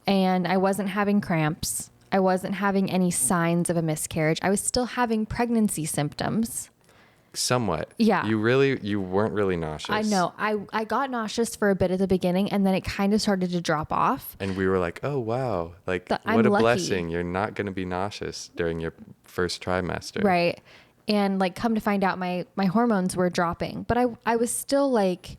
Speaker 2: And I wasn't having cramps. I wasn't having any signs of a miscarriage. I was still having pregnancy symptoms.
Speaker 1: Somewhat.
Speaker 2: Yeah.
Speaker 1: You weren't really nauseous.
Speaker 2: I know. I got nauseous for a bit at the beginning, and then it kind of started to drop off.
Speaker 1: And we were like, oh, wow. Like, what a blessing. You're not going to be nauseous during your first trimester.
Speaker 2: Right. And like, come to find out, my hormones were dropping. But I was still like...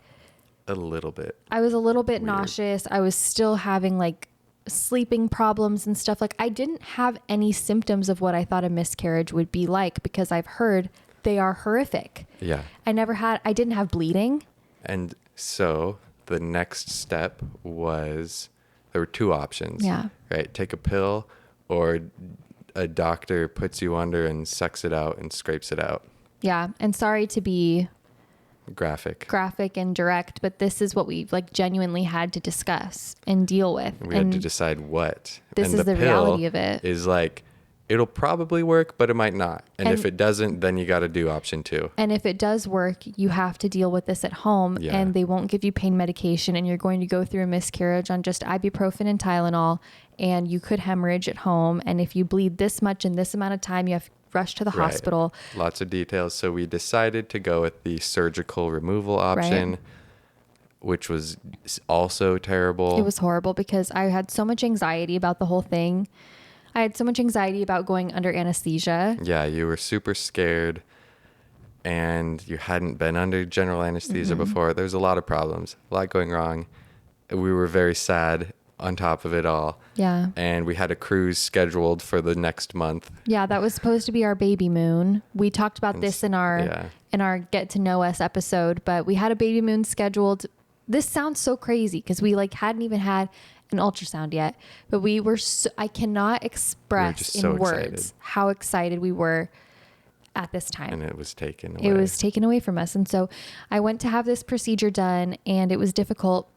Speaker 1: A little bit.
Speaker 2: I was a little bit nauseous. I was still having like sleeping problems and stuff. Like, I didn't have any symptoms of what I thought a miscarriage would be like, because I've heard they are horrific.
Speaker 1: Yeah.
Speaker 2: I didn't have bleeding.
Speaker 1: And so the next step was, there were 2 options.
Speaker 2: Yeah.
Speaker 1: Right? Take a pill, or a doctor puts you under and sucks it out and scrapes it out.
Speaker 2: Yeah. And sorry to be
Speaker 1: graphic
Speaker 2: and direct, but this is what we like genuinely had to discuss and deal with.
Speaker 1: We had to decide what.
Speaker 2: This is the reality of it.
Speaker 1: Is like, it'll probably work, but it might not. And if it doesn't, then you got to do option 2.
Speaker 2: And if it does work, you have to deal with this at home, and they won't give you pain medication, and you're going to go through a miscarriage on just ibuprofen and Tylenol, and you could hemorrhage at home. And if you bleed this much in this amount of time, you have to rush to the hospital.
Speaker 1: Lots of details. So we decided to go with the surgical removal option, which was also terrible.
Speaker 2: It was horrible because I had so much anxiety about the whole thing. I had so much anxiety about going under anesthesia.
Speaker 1: Yeah, you were super scared, and you hadn't been under general anesthesia before. There's a lot of problems, a lot going wrong. We were very sad on top of it all.
Speaker 2: Yeah.
Speaker 1: And we had a cruise scheduled for the next month.
Speaker 2: Yeah, that was supposed to be our baby moon. We talked about this in our Get to Know Us episode, but we had a baby moon scheduled. This sounds so crazy because we like hadn't even had an ultrasound yet, but we were I cannot express in words how excited we were at this time.
Speaker 1: And it was taken away.
Speaker 2: It was taken away from us. And so I went to have this procedure done, and it was difficult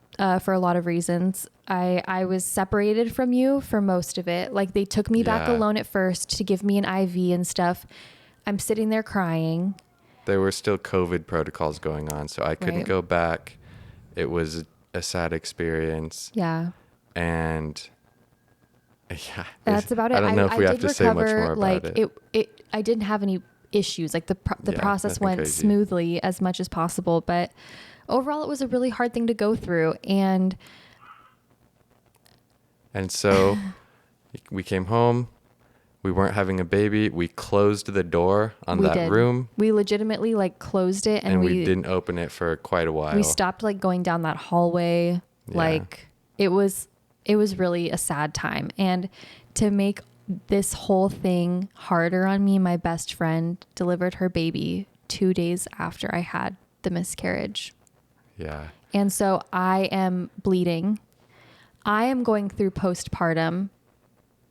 Speaker 2: for a lot of reasons. I was separated from you for most of it. Like, they took me back alone at first to give me an IV and stuff. I'm sitting there crying.
Speaker 1: There were still COVID protocols going on, so I couldn't go back. It was a sad experience.
Speaker 2: Yeah.
Speaker 1: And
Speaker 2: that's about it.
Speaker 1: I don't know if we have to say much more about
Speaker 2: it. I didn't have any issues. Like the process went smoothly as much as possible, but overall, it was a really hard thing to go through. And
Speaker 1: so we came home. We weren't having a baby. We closed the door on that room.
Speaker 2: We legitimately like closed it, and
Speaker 1: we didn't open it for quite a while.
Speaker 2: We stopped like going down that hallway. Yeah. Like it was really a sad time. And to make this whole thing harder on me, my best friend delivered her baby 2 days after I had the miscarriage.
Speaker 1: Yeah. And
Speaker 2: so I am bleeding. I am going through postpartum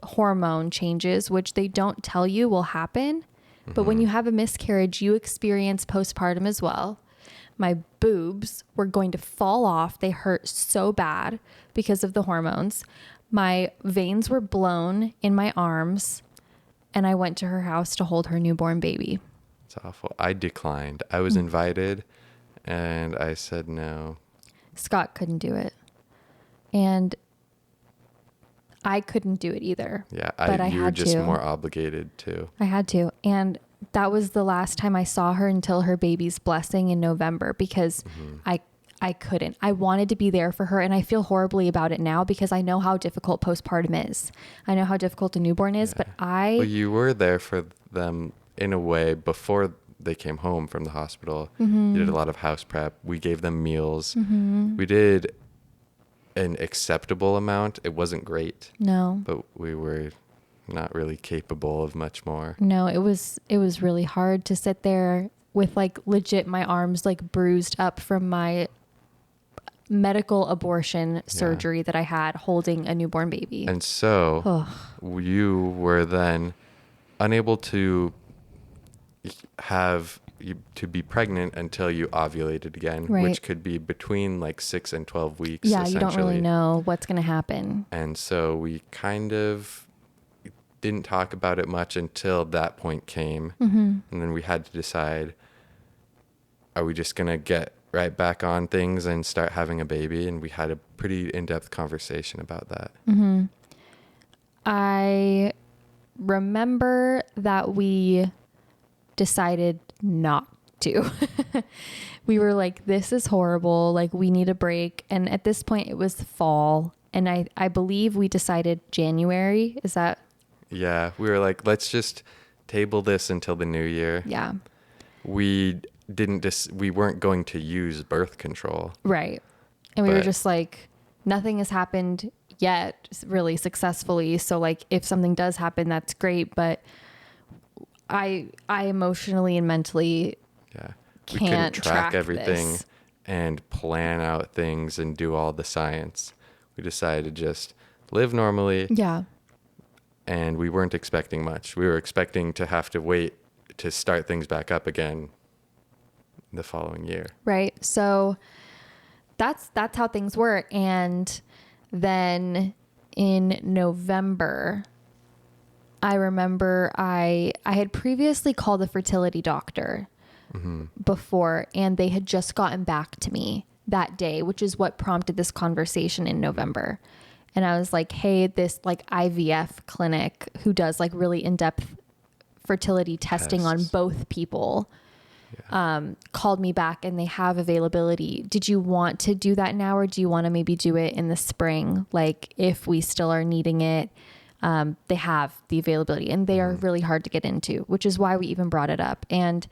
Speaker 2: hormone changes, which they don't tell you will happen. But when you have a miscarriage, you experience postpartum as well. My boobs were going to fall off. They hurt so bad because of the hormones. My veins were blown in my arms, and I went to her house to hold her newborn baby.
Speaker 1: It's awful. I declined. I was invited, and I said no.
Speaker 2: Scott couldn't do it. And I couldn't do it either.
Speaker 1: Yeah, you were just more obligated to.
Speaker 2: I had to. And that was the last time I saw her until her baby's blessing in November, because I couldn't. I wanted to be there for her, and I feel horribly about it now because I know how difficult postpartum is. I know how difficult a newborn is, but Well,
Speaker 1: you were there for them in a way before they came home from the hospital. You did a lot of house prep. We gave them meals. We did an acceptable amount. It wasn't great.
Speaker 2: No.
Speaker 1: But we were not really capable of much more.
Speaker 2: No, it was really hard to sit there with like legit my arms like bruised up from my medical abortion surgery that I had holding a newborn baby.
Speaker 1: And so you were then unable to be pregnant until you ovulated again,
Speaker 2: right,
Speaker 1: which could be between like 6 and 12 weeks.
Speaker 2: Yeah, you don't really know what's going to happen.
Speaker 1: And so we kind of didn't talk about it much until that point came. And then we had to decide, are we just going to get right back on things and start having a baby? And we had a pretty in-depth conversation about that.
Speaker 2: I remember that we decided not to. We were like, this is horrible. Like, we need a break. And at this point it was fall. And I believe we decided January. Is that?
Speaker 1: Yeah. We were like, let's just table this until the new year.
Speaker 2: Yeah.
Speaker 1: We weren't going to use birth control.
Speaker 2: Right. And we were just like, nothing has happened yet really successfully. So like, if something does happen, that's great. But I emotionally and mentally
Speaker 1: we couldn't track everything and plan out things and do all the science. We decided to just live normally.
Speaker 2: Yeah.
Speaker 1: And we weren't expecting much. We were expecting to have to wait to start things back up again the following year.
Speaker 2: Right. So that's how things were. And then in November, I remember I had previously called the fertility doctor before, and they had just gotten back to me that day, which is what prompted this conversation in November. And I was like, hey, this like IVF clinic who does like really in-depth fertility testing on both people called me back, and they have availability. Did you want to do that now, or do you want to maybe do it in the spring? Like, if we still are needing it, they have the availability, and they are really hard to get into, which is why we even brought it up. And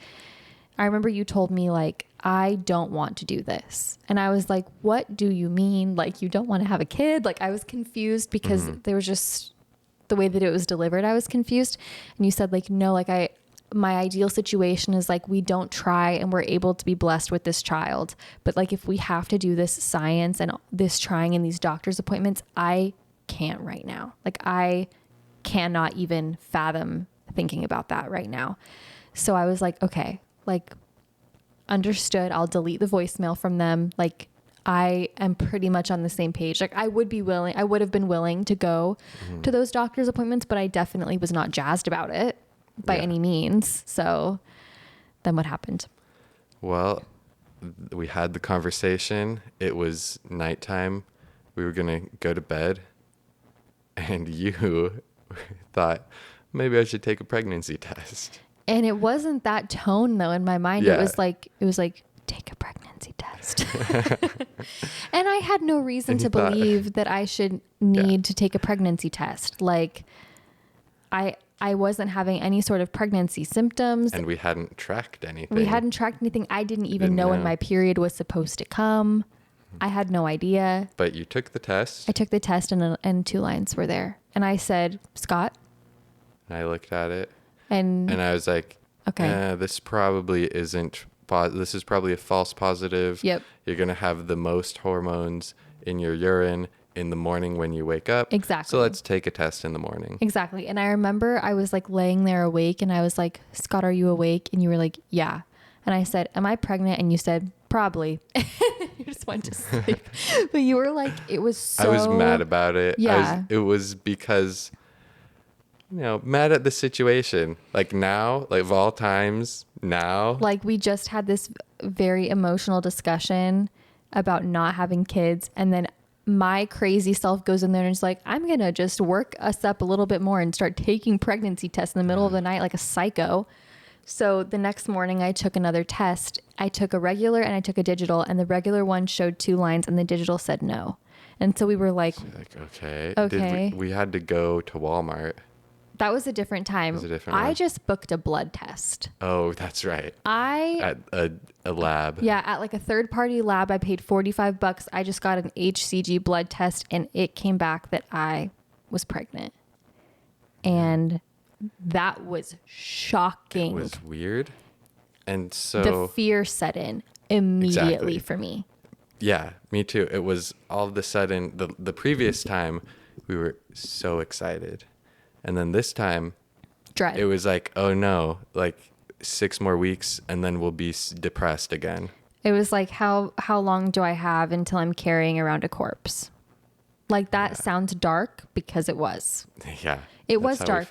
Speaker 2: I remember you told me like, I don't want to do this. And I was like, what do you mean? Like, you don't want to have a kid? Like, I was confused because there was just the way that it was delivered. I was confused. And you said like, no, like my ideal situation is like, we don't try and we're able to be blessed with this child. But like, if we have to do this science and this trying and these doctor's appointments, I can't right now. Like, I cannot even fathom thinking about that right now. So I was like, okay, like, understood. I'll delete the voicemail from them. Like, I am pretty much on the same page. Like, I would have been willing to go to those doctor's appointments, but I definitely was not jazzed about it by any means. So then what happened?
Speaker 1: Well, we had the conversation. It was nighttime. We were going to go to bed, and you thought maybe I should take a pregnancy test.
Speaker 2: And it wasn't that tone though in my mind. It was like, take a pregnancy pregnancy test. And I had no reason to
Speaker 1: thought,
Speaker 2: believe that I should need to take a pregnancy test. Like I wasn't having any sort of pregnancy symptoms.
Speaker 1: And we hadn't tracked anything.
Speaker 2: I didn't even know when my period was supposed to come. I had no idea.
Speaker 1: But you took the test.
Speaker 2: I took the test and 2 lines were there. And I said, Scott.
Speaker 1: And I looked at it.
Speaker 2: And
Speaker 1: I was like,
Speaker 2: okay,
Speaker 1: this probably isn't, this is probably a false positive.
Speaker 2: Yep.
Speaker 1: You're going to have the most hormones in your urine in the morning when you wake up.
Speaker 2: Exactly.
Speaker 1: So let's take a test in the morning.
Speaker 2: Exactly. And I remember I was like laying there awake and I was like, Scott, are you awake? And you were like, yeah. And I said, am I pregnant? And you said, probably. You just went to sleep. But you were like, it was so...
Speaker 1: I was mad about it.
Speaker 2: Yeah.
Speaker 1: It was because, mad at the situation. Like now, like of all times, now.
Speaker 2: Like we just had this very emotional discussion about not having kids. And then my crazy self goes in there and is like, I'm going to just work us up a little bit more and start taking pregnancy tests in the middle of the night like a psycho. So the next morning I took another test. I took a regular and I took a digital, and the regular one showed 2 lines and the digital said no. And so we were like,
Speaker 1: okay. We had to go to Walmart.
Speaker 2: That was a different time. I
Speaker 1: one.
Speaker 2: just booked a blood test.
Speaker 1: Oh, that's right.
Speaker 2: At
Speaker 1: a lab.
Speaker 2: Yeah, at like a third-party lab. I paid $45. I just got an HCG blood test, and it came back that I was pregnant. And that was shocking.
Speaker 1: It was weird. And so...
Speaker 2: the fear set in immediately for me.
Speaker 1: Yeah, me too. It was all of a sudden, the previous time, we were so excited. And then this time,
Speaker 2: dread.
Speaker 1: It was like, oh no, like 6 more weeks and then we'll be depressed again.
Speaker 2: It was like, how long do I have until I'm carrying around a corpse? Like that sounds dark because it was.
Speaker 1: Yeah.
Speaker 2: It was dark.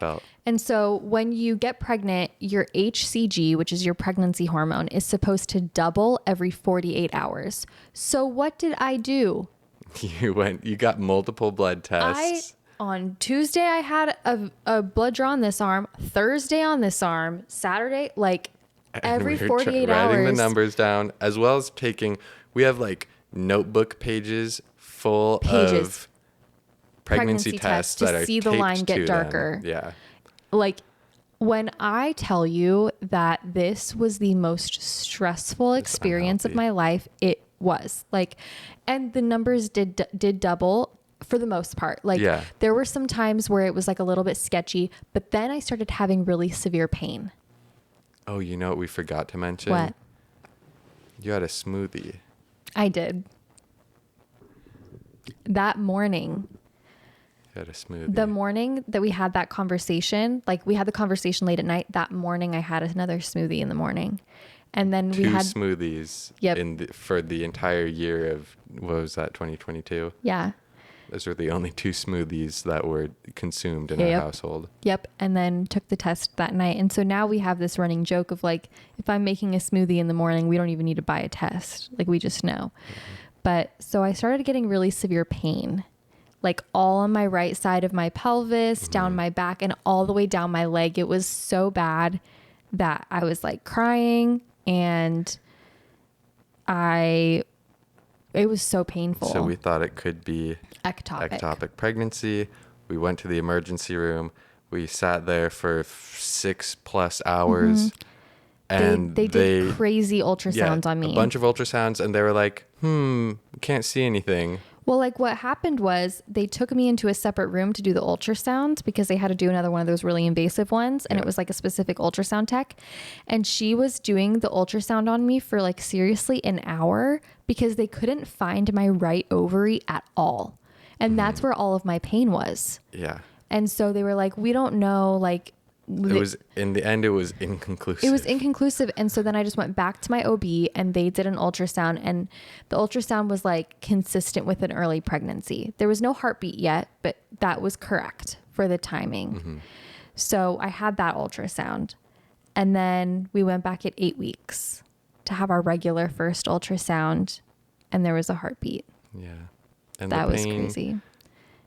Speaker 2: And so when you get pregnant, your HCG, which is your pregnancy hormone, is supposed to double every 48 hours. So what did I do?
Speaker 1: You got multiple blood tests.
Speaker 2: On Tuesday, I had a blood draw on this arm, Thursday on this arm, Saturday, like every 48 hours.
Speaker 1: Writing the numbers down, as well as we have like notebook pages full of pregnancy tests that are
Speaker 2: to see the line get darker.
Speaker 1: Yeah.
Speaker 2: Like when I tell you that this was the most stressful experience of my life, it was like, and the numbers did double for the most part. Like there were some times where it was like a little bit sketchy, but then I started having really severe pain.
Speaker 1: Oh, you know what we forgot to mention?
Speaker 2: What?
Speaker 1: You had a smoothie.
Speaker 2: I did. That morning.
Speaker 1: You had a smoothie.
Speaker 2: The morning that we had that conversation, like we had the conversation late at night, that morning I had another smoothie in the morning. And then we had
Speaker 1: 2 smoothies for the entire year of, what was that, 2022?
Speaker 2: Yeah.
Speaker 1: Those were the only 2 smoothies that were consumed in our household.
Speaker 2: Yep. And then took the test that night. And so now we have this running joke of like, if I'm making a smoothie in the morning, we don't even need to buy a test. Like we just know. Mm-hmm. But so I started getting really severe pain, like all on my right side of my pelvis, down my back, and all the way down my leg. It was so bad that I was like crying, and it was so painful.
Speaker 1: So we thought it could be ectopic pregnancy. We went to the emergency room. We sat there for 6+ hours. And
Speaker 2: they did crazy ultrasounds on me.
Speaker 1: A bunch of ultrasounds, and they were like, can't see anything.
Speaker 2: Well, like what happened was they took me into a separate room to do the ultrasound because they had to do another one of those really invasive ones. And it was like a specific ultrasound tech. And she was doing the ultrasound on me for like seriously an hour because they couldn't find my right ovary at all. And that's where all of my pain was.
Speaker 1: Yeah.
Speaker 2: And so they were like, we don't know, like,
Speaker 1: in the end, it was inconclusive.
Speaker 2: It was inconclusive. And so then I just went back to my OB and they did an ultrasound, and the ultrasound was like consistent with an early pregnancy. There was no heartbeat yet, but that was correct for the timing. Mm-hmm. So I had that ultrasound, and then we went back at 8 weeks to have our regular first ultrasound, and there was a heartbeat.
Speaker 1: Yeah. And
Speaker 2: that was crazy.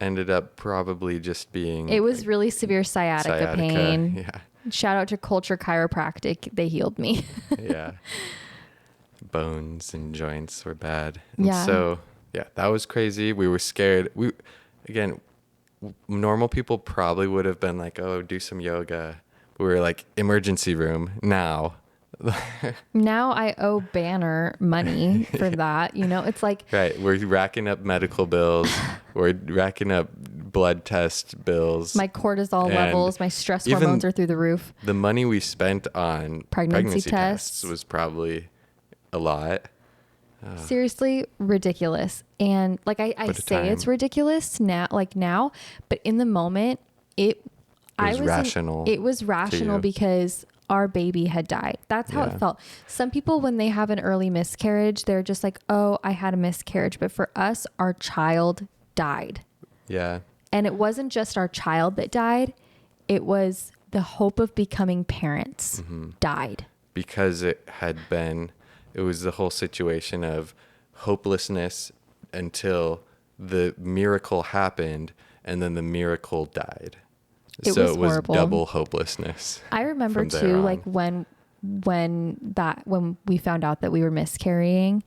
Speaker 1: Ended up probably just being...
Speaker 2: It was really severe sciatica pain.
Speaker 1: Yeah.
Speaker 2: Shout out to Culture Chiropractic. They healed me.
Speaker 1: Yeah. bones and joints were bad. And
Speaker 2: Yeah.
Speaker 1: so, yeah, that was crazy. We were scared. Again, normal people probably would have been like, oh, do some yoga. We were like, emergency room now.
Speaker 2: Now I owe Banner money for that. You know, it's like,
Speaker 1: Right. We're racking up medical bills. We're racking up blood test bills.
Speaker 2: my cortisol
Speaker 1: And
Speaker 2: levels, my stress
Speaker 1: even
Speaker 2: hormones are through the roof.
Speaker 1: the money we spent on
Speaker 2: Pregnancy
Speaker 1: tests
Speaker 2: tests.
Speaker 1: was probably a lot.
Speaker 2: Seriously, ridiculous. And like I
Speaker 1: What a
Speaker 2: say it's
Speaker 1: time.
Speaker 2: ridiculous now, but in the moment, it
Speaker 1: was rational
Speaker 2: It was
Speaker 1: to
Speaker 2: rational
Speaker 1: you.
Speaker 2: because our baby had died. That's how
Speaker 1: Yeah.
Speaker 2: it felt. Some people, when they have an early miscarriage, they're just like, oh, I had a miscarriage. But for us, our child died.
Speaker 1: Yeah.
Speaker 2: And it wasn't just our child that died. It was the hope of becoming parents died.
Speaker 1: Because it was the whole situation of hopelessness until the miracle happened, and then the miracle died.
Speaker 2: It
Speaker 1: So
Speaker 2: was
Speaker 1: it was
Speaker 2: horrible.
Speaker 1: double hopelessness.
Speaker 2: I remember
Speaker 1: from there
Speaker 2: too,
Speaker 1: on.
Speaker 2: like when we found out that we were miscarrying,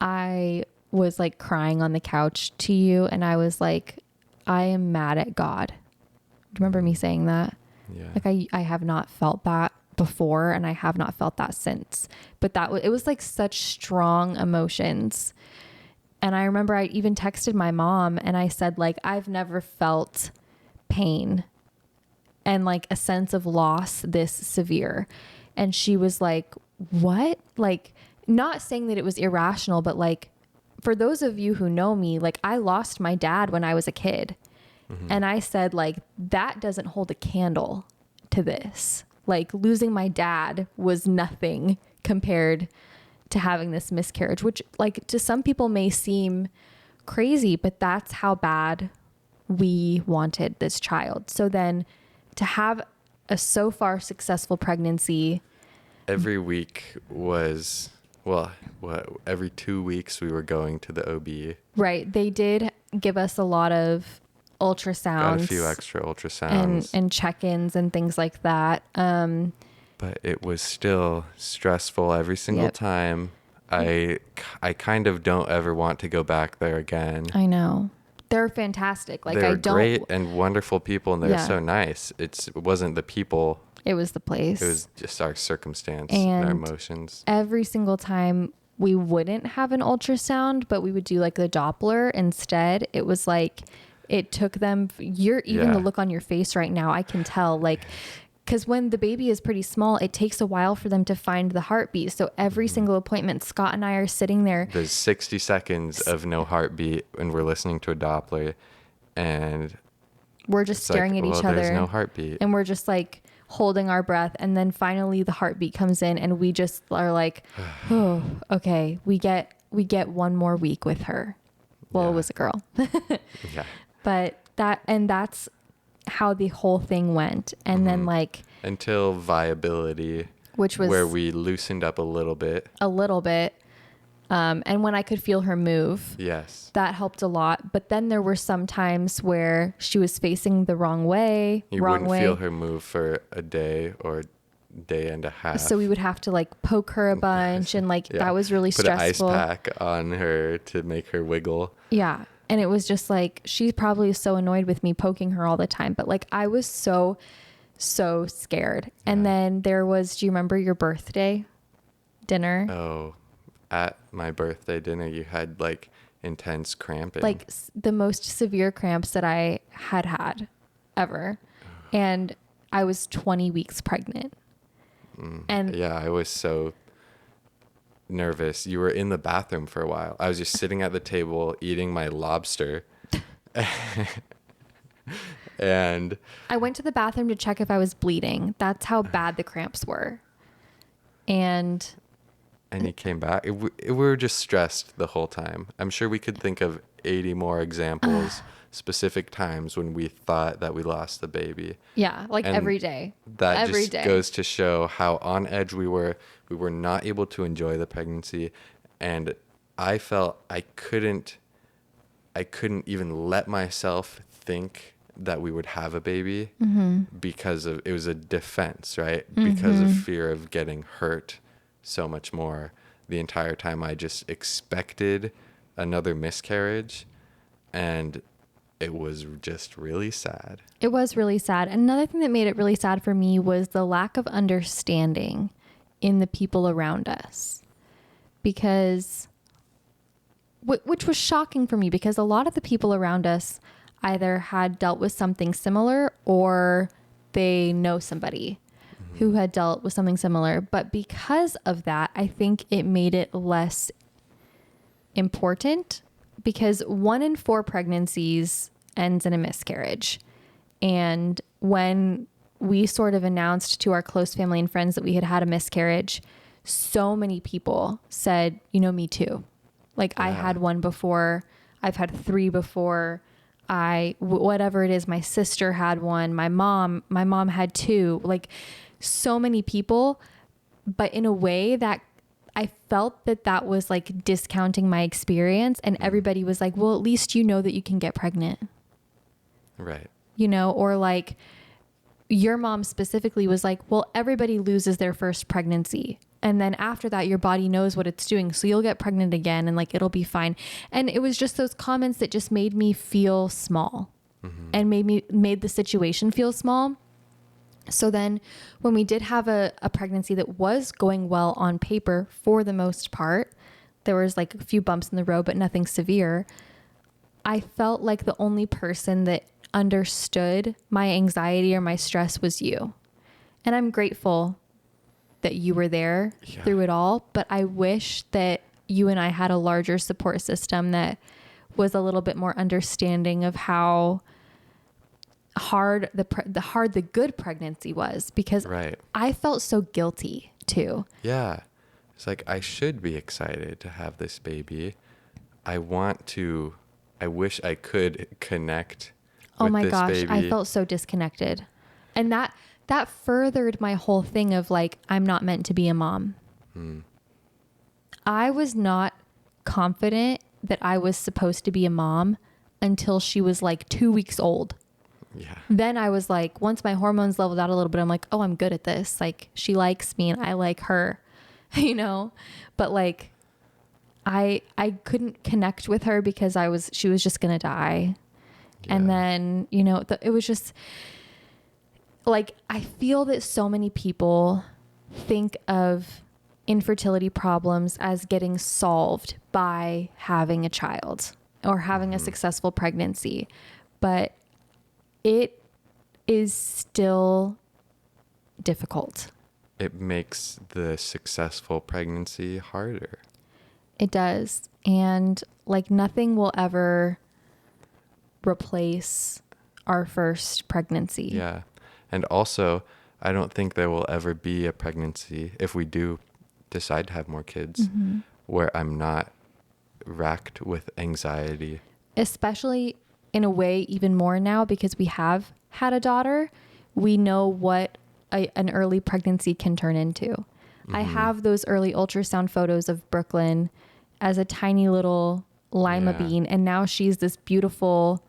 Speaker 2: I was like crying on the couch to you, and I was like, I am mad at God. Do you remember me saying that?
Speaker 1: Yeah.
Speaker 2: Like I have not felt that before, and I have not felt that since. But it was like such strong emotions. And I remember I even texted my mom and I said, like, I've never felt pain and like a sense of loss this severe. And she was like, what? Like, not saying that it was irrational, but like, for those of you who know me, like I lost my dad when I was a kid. And I said, like, that doesn't hold a candle to this. Like, losing my dad was nothing compared to having this miscarriage, which like to some people may seem crazy, but that's how bad we wanted this child. So then to have a so far successful pregnancy,
Speaker 1: Every week was, every 2 weeks we were going to the OB.
Speaker 2: right? They did give us a lot of ultrasounds,
Speaker 1: Got a few extra ultrasounds.
Speaker 2: and check-ins and things like that.
Speaker 1: But it was still stressful every single
Speaker 2: Yep.
Speaker 1: time. I kind of don't ever want to go back there again.
Speaker 2: I know. They're fantastic. Like
Speaker 1: They're
Speaker 2: I don't,
Speaker 1: great and wonderful people, and they're
Speaker 2: Yeah.
Speaker 1: so nice. It wasn't the people.
Speaker 2: it was the place.
Speaker 1: It was just our circumstance and our
Speaker 2: And
Speaker 1: emotions.
Speaker 2: every single time we wouldn't have an ultrasound, but we would do like the Doppler instead. It was like, it took them, even
Speaker 1: Yeah.
Speaker 2: the look on your face right now, I can tell, like, because when the baby is pretty small, it takes a while for them to find the heartbeat. So every single appointment, Scott and I are sitting there.
Speaker 1: There's 60 seconds of no heartbeat, and we're listening to a Doppler, and
Speaker 2: We're just
Speaker 1: it's
Speaker 2: staring
Speaker 1: like,
Speaker 2: at
Speaker 1: well,
Speaker 2: each other.
Speaker 1: there's no heartbeat.
Speaker 2: And we're just like holding our breath. And then finally the heartbeat comes in, and we just are like, oh, okay, we get one more week with her. Well,
Speaker 1: Yeah.
Speaker 2: it was a girl.
Speaker 1: Yeah.
Speaker 2: But that's how the whole thing went. And then like,
Speaker 1: Until viability,
Speaker 2: which was
Speaker 1: where we loosened up a little bit.
Speaker 2: a little bit. And when I could feel her move,
Speaker 1: Yes.
Speaker 2: that helped a lot. But then there were some times where she was facing the wrong way,
Speaker 1: You wouldn't feel her move for a day or day and a half.
Speaker 2: So we would have to like poke her a bunch, and like
Speaker 1: Yeah.
Speaker 2: that was really
Speaker 1: Put
Speaker 2: stressful.
Speaker 1: an ice pack on her to make her wiggle.
Speaker 2: Yeah. And it was just like, she's probably so annoyed with me poking her all the time. But like, I was so scared. And then there was, do you remember your birthday dinner?
Speaker 1: Oh, at my birthday dinner, you had like intense cramping.
Speaker 2: Like the most severe cramps that I had ever. And I was 20 weeks pregnant. And
Speaker 1: yeah, I was so nervous. You were in the bathroom for a while. I was just sitting at the table eating my lobster. And
Speaker 2: I went to the bathroom to check if I was bleeding. That's how bad the cramps were. And
Speaker 1: you came back. We were just stressed the whole time. I'm sure we could think of 80 more examples, specific times when we thought that we lost the baby.
Speaker 2: yeah, like
Speaker 1: And
Speaker 2: every day.
Speaker 1: That
Speaker 2: Every
Speaker 1: just
Speaker 2: day.
Speaker 1: goes to show how on edge we were. We were not able to enjoy the pregnancy, and I felt I couldn't even let myself think that we would have a baby because it was a defense, right? Because of fear of getting hurt so much more the entire time I just expected another miscarriage, and it was just really sad.
Speaker 2: It was really sad. Another thing that made it really sad for me was the lack of understanding in the people around us, because which was shocking for me, because a lot of the people around us either had dealt with something similar or they know somebody who had dealt with something similar. But because of that, I think it made it less important, because 1 in 4 pregnancies ends in a miscarriage. And when we sort of announced to our close family and friends that we had had a miscarriage, so many people said, you know, me too. Like, I had one before, I've had 3 before, whatever it is, my sister had one, my mom had 2, like so many people. But in a way that I felt that was like discounting my experience, and everybody was like, well, at least you know that you can get pregnant.
Speaker 1: Right.
Speaker 2: You know, or like your mom specifically was like, well, everybody loses their first pregnancy, and then after that, your body knows what it's doing. So you'll get pregnant again and like, it'll be fine. And it was just those comments that just made me feel small and made the situation feel small. So then when we did have a pregnancy that was going well on paper for the most part, there was like a few bumps in the road, but nothing severe. I felt like the only person that understood my anxiety or my stress was you. And I'm grateful that you were there through it all, but I wish that you and I had a larger support system that was a little bit more understanding of how hard the good pregnancy was, because I felt so guilty too.
Speaker 1: Yeah. It's like, I should be excited to have this baby. I wish I could connect with
Speaker 2: my
Speaker 1: this
Speaker 2: gosh,
Speaker 1: baby.
Speaker 2: I felt so disconnected. And that furthered my whole thing of like, I'm not meant to be a mom. I was not confident that I was supposed to be a mom until she was like 2 weeks old.
Speaker 1: Yeah.
Speaker 2: Then I was like, once my hormones leveled out a little bit, I'm like, oh, I'm good at this. Like, she likes me and I like her, you know? But like, I couldn't connect with her because she was just going to die. Yeah. And then, you know, it was just like, I feel that so many people think of infertility problems as getting solved by having a child or having a successful pregnancy, but it is still difficult.
Speaker 1: It makes the successful pregnancy harder.
Speaker 2: It does. And like, nothing will ever replace our first pregnancy.
Speaker 1: Yeah. And also, I don't think there will ever be a pregnancy, if we do decide to have more kids, where I'm not racked with anxiety. Especially
Speaker 2: in a way, even more now, because we have had a daughter. We know what an early pregnancy can turn into. I have those early ultrasound photos of Brooklyn as a tiny little lima bean, and now she's this beautiful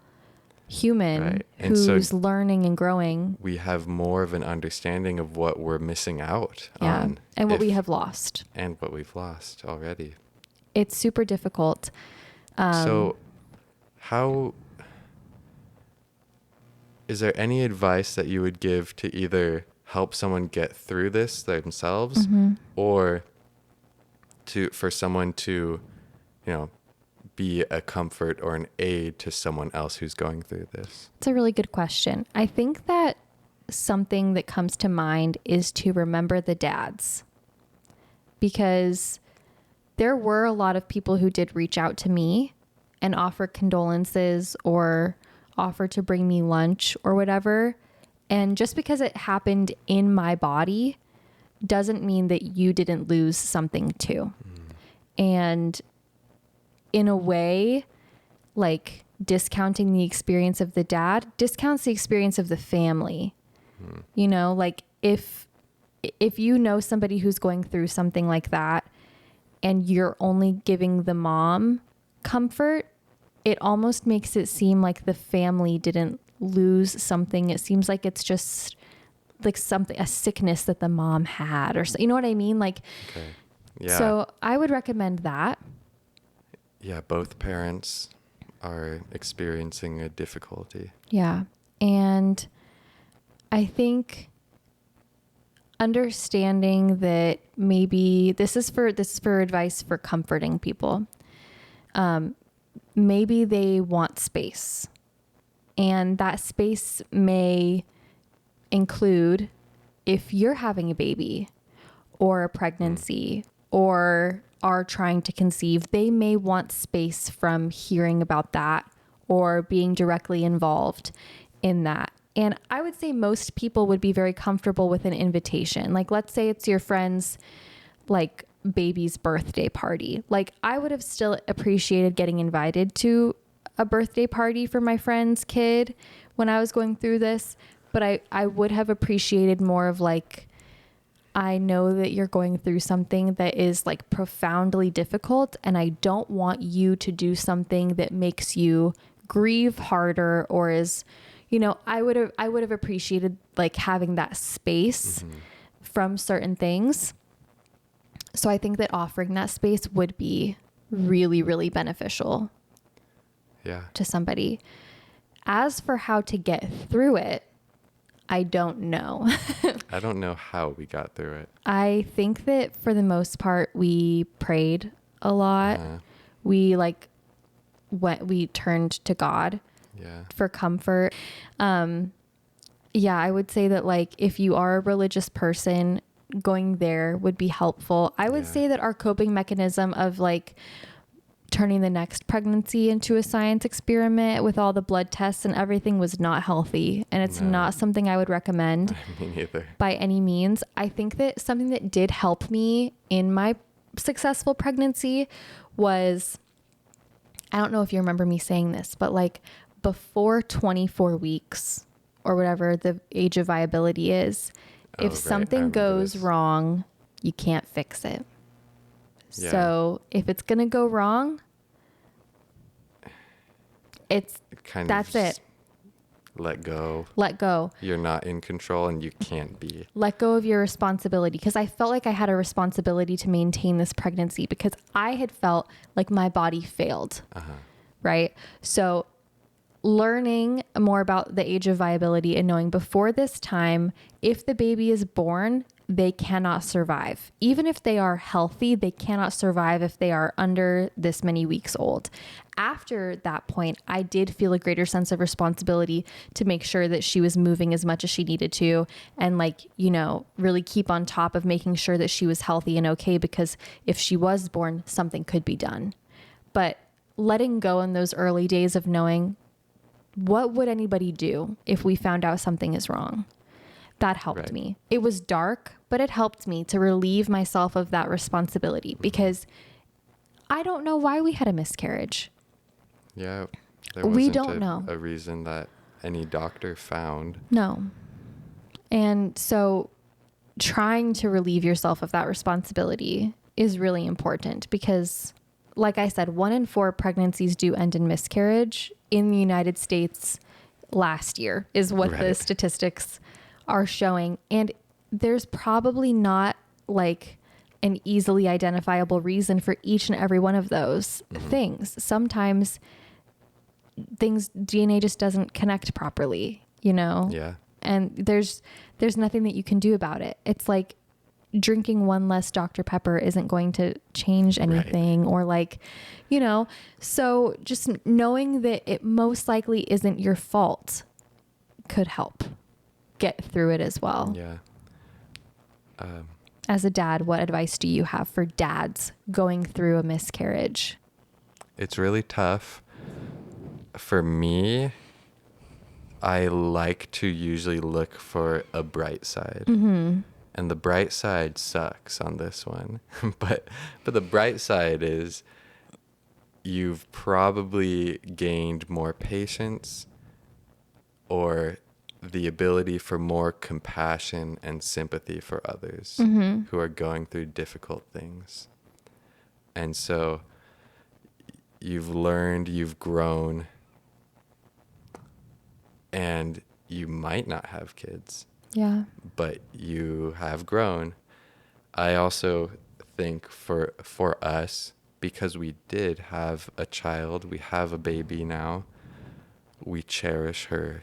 Speaker 2: human who's learning and growing.
Speaker 1: We have more of an understanding of what we're missing out on.
Speaker 2: And what we have lost.
Speaker 1: And what we've lost already.
Speaker 2: It's super difficult.
Speaker 1: So is there any advice that you would give to either help someone get through this themselves or for someone to, you know, be a comfort or an aid to someone else who's going through this?
Speaker 2: It's a really good question. I think that something that comes to mind is to remember the dads, because there were a lot of people who did reach out to me and offer condolences or offer to bring me lunch or whatever. And just because it happened in my body doesn't mean that you didn't lose something too. And in a way, like, discounting the experience of the dad discounts the experience of the family. You know, like, if you know somebody who's going through something like that and you're only giving the mom comfort, it almost makes it seem like the family didn't lose something. It seems like it's just like a sickness that the mom had, or, you know what I mean? Like,
Speaker 1: Yeah.
Speaker 2: So I would recommend that.
Speaker 1: Yeah, both parents are experiencing a difficulty.
Speaker 2: Yeah. And I think understanding that maybe this is for advice for comforting people. Maybe they want space, and that space may include if you're having a baby or a pregnancy or are trying to conceive, they may want space from hearing about that or being directly involved in that. And I would say most people would be very comfortable with an invitation. Like, let's say it's your friend's like baby's birthday party. Like, I would have still appreciated getting invited to a birthday party for my friend's kid when I was going through this. But I would have appreciated more of like, I know that you're going through something that is like profoundly difficult, and I don't want you to do something that makes you grieve harder or is, you know, I would have appreciated like having that space from certain things. So I think that offering that space would be really, really beneficial to somebody. As for how to get through it, I don't know.
Speaker 1: I don't know how we got through it.
Speaker 2: I think that for the most part, we prayed a lot. We turned to God for comfort. Yeah, I would say that like, if you are a religious person, going there would be helpful. I would say that our coping mechanism of like turning the next pregnancy into a science experiment with all the blood tests and everything was not healthy. And it's not something I would recommend
Speaker 1: Me neither.
Speaker 2: by any means. I think that something that did help me in my successful pregnancy was, I don't know if you remember me saying this, but like before 24 weeks or whatever the age of viability is, if something goes wrong, you can't fix it. Yeah. So if it's going to go wrong, that's it.
Speaker 1: Let go.
Speaker 2: Let go.
Speaker 1: You're not in control and you can't be.
Speaker 2: Let go of your responsibility, because I felt like I had a responsibility to maintain this pregnancy because I had felt like my body failed. Right? So learning more about the age of viability and knowing before this time, if the baby is born, they cannot survive. Even if they are healthy, they cannot survive if they are under this many weeks old. After that point, I did feel a greater sense of responsibility to make sure that she was moving as much as she needed to, and like, you know, really keep on top of making sure that she was healthy and okay, because if she was born, something could be done. But letting go in those early days of knowing, what would anybody do if we found out something is wrong? That helped me. It was dark, but it helped me to relieve myself of that responsibility, because I don't know why we had a miscarriage.
Speaker 1: Yeah.
Speaker 2: We don't know
Speaker 1: a reason that any doctor found.
Speaker 2: No. And so trying to relieve yourself of that responsibility is really important, because like I said, 1 in 4 pregnancies do end in miscarriage in the United States last year is what the statistics are showing. And there's probably not like an easily identifiable reason for each and every one of those things. Sometimes DNA just doesn't connect properly, you know?
Speaker 1: Yeah.
Speaker 2: And there's nothing that you can do about it. It's like drinking one less Dr. Pepper isn't going to change anything, or like, you know, so just knowing that it most likely isn't your fault could help get through it as well.
Speaker 1: Yeah.
Speaker 2: As a dad, what advice do you have for dads going through a miscarriage?
Speaker 1: It's really tough. For me, I like to usually look for a bright side. And the bright side sucks on this one. but the bright side is you've probably gained more patience, or the ability for more compassion and sympathy for others who are going through difficult things. And so you've learned, you've grown, and you might not have kids.
Speaker 2: Yeah.
Speaker 1: But you have grown. I also think for us, because we did have a child, we have a baby now, we cherish her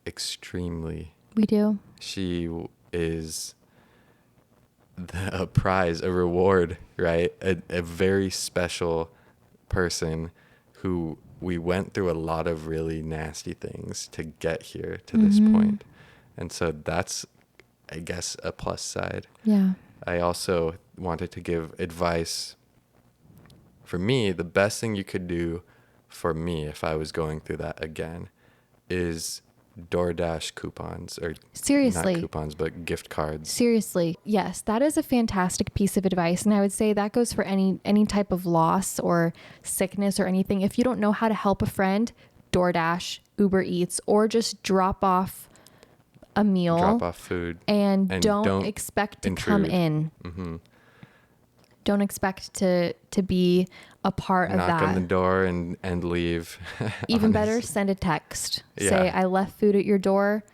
Speaker 1: extremely.
Speaker 2: We do.
Speaker 1: She is a prize, a reward, right? A very special person who we went through a lot of really nasty things to get here to this point. And so that's, I guess, a plus side.
Speaker 2: Yeah.
Speaker 1: I also wanted to give advice. For me, the best thing you could do for me if I was going through that again is DoorDash coupons, or
Speaker 2: Seriously.
Speaker 1: not coupons, but gift cards.
Speaker 2: Seriously. Yes, that is a fantastic piece of advice. And I would say that goes for any type of loss or sickness or anything. If you don't know how to help a friend, DoorDash, Uber Eats, or just drop off a meal.
Speaker 1: Drop off food.
Speaker 2: And don't expect to come in.
Speaker 1: Mm-hmm.
Speaker 2: Don't expect to be a part of that.
Speaker 1: Knock on the door and leave.
Speaker 2: Even better, send a text.
Speaker 1: Yeah.
Speaker 2: Say, I left food at your door.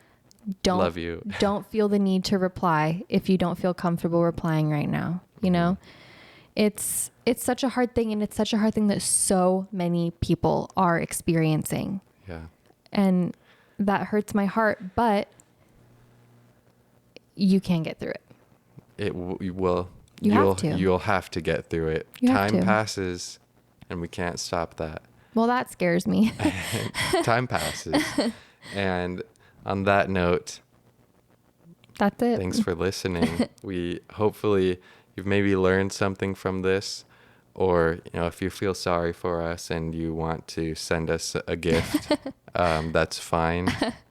Speaker 1: Love you.
Speaker 2: Don't feel the need to reply if you don't feel comfortable replying right now. You know, it's such a hard thing, and it's such a hard thing that so many people are experiencing.
Speaker 1: Yeah.
Speaker 2: And that hurts my heart, but you can get through it.
Speaker 1: You'll have to get through it. Time passes, and we can't stop that.
Speaker 2: Well, that scares me.
Speaker 1: Time passes. And on that note,
Speaker 2: that's it.
Speaker 1: Thanks for listening. Hopefully you've maybe learned something from this, or, if you feel sorry for us and you want to send us a gift, that's fine.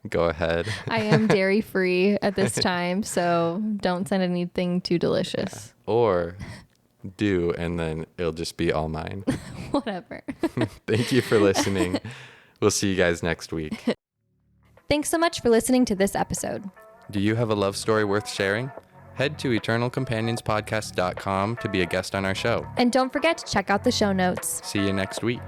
Speaker 1: Go ahead.
Speaker 2: I am dairy free at this time, so don't send anything too delicious.
Speaker 1: Yeah. Or do, and then it'll just be all mine.
Speaker 2: Whatever.
Speaker 1: Thank you for listening. We'll see you guys next week.
Speaker 2: Thanks so much for listening to this episode.
Speaker 1: Do you have a love story worth sharing? Head to eternalcompanionspodcast.com to be a guest on our show.
Speaker 2: And don't forget to check out the show notes.
Speaker 1: See you next week.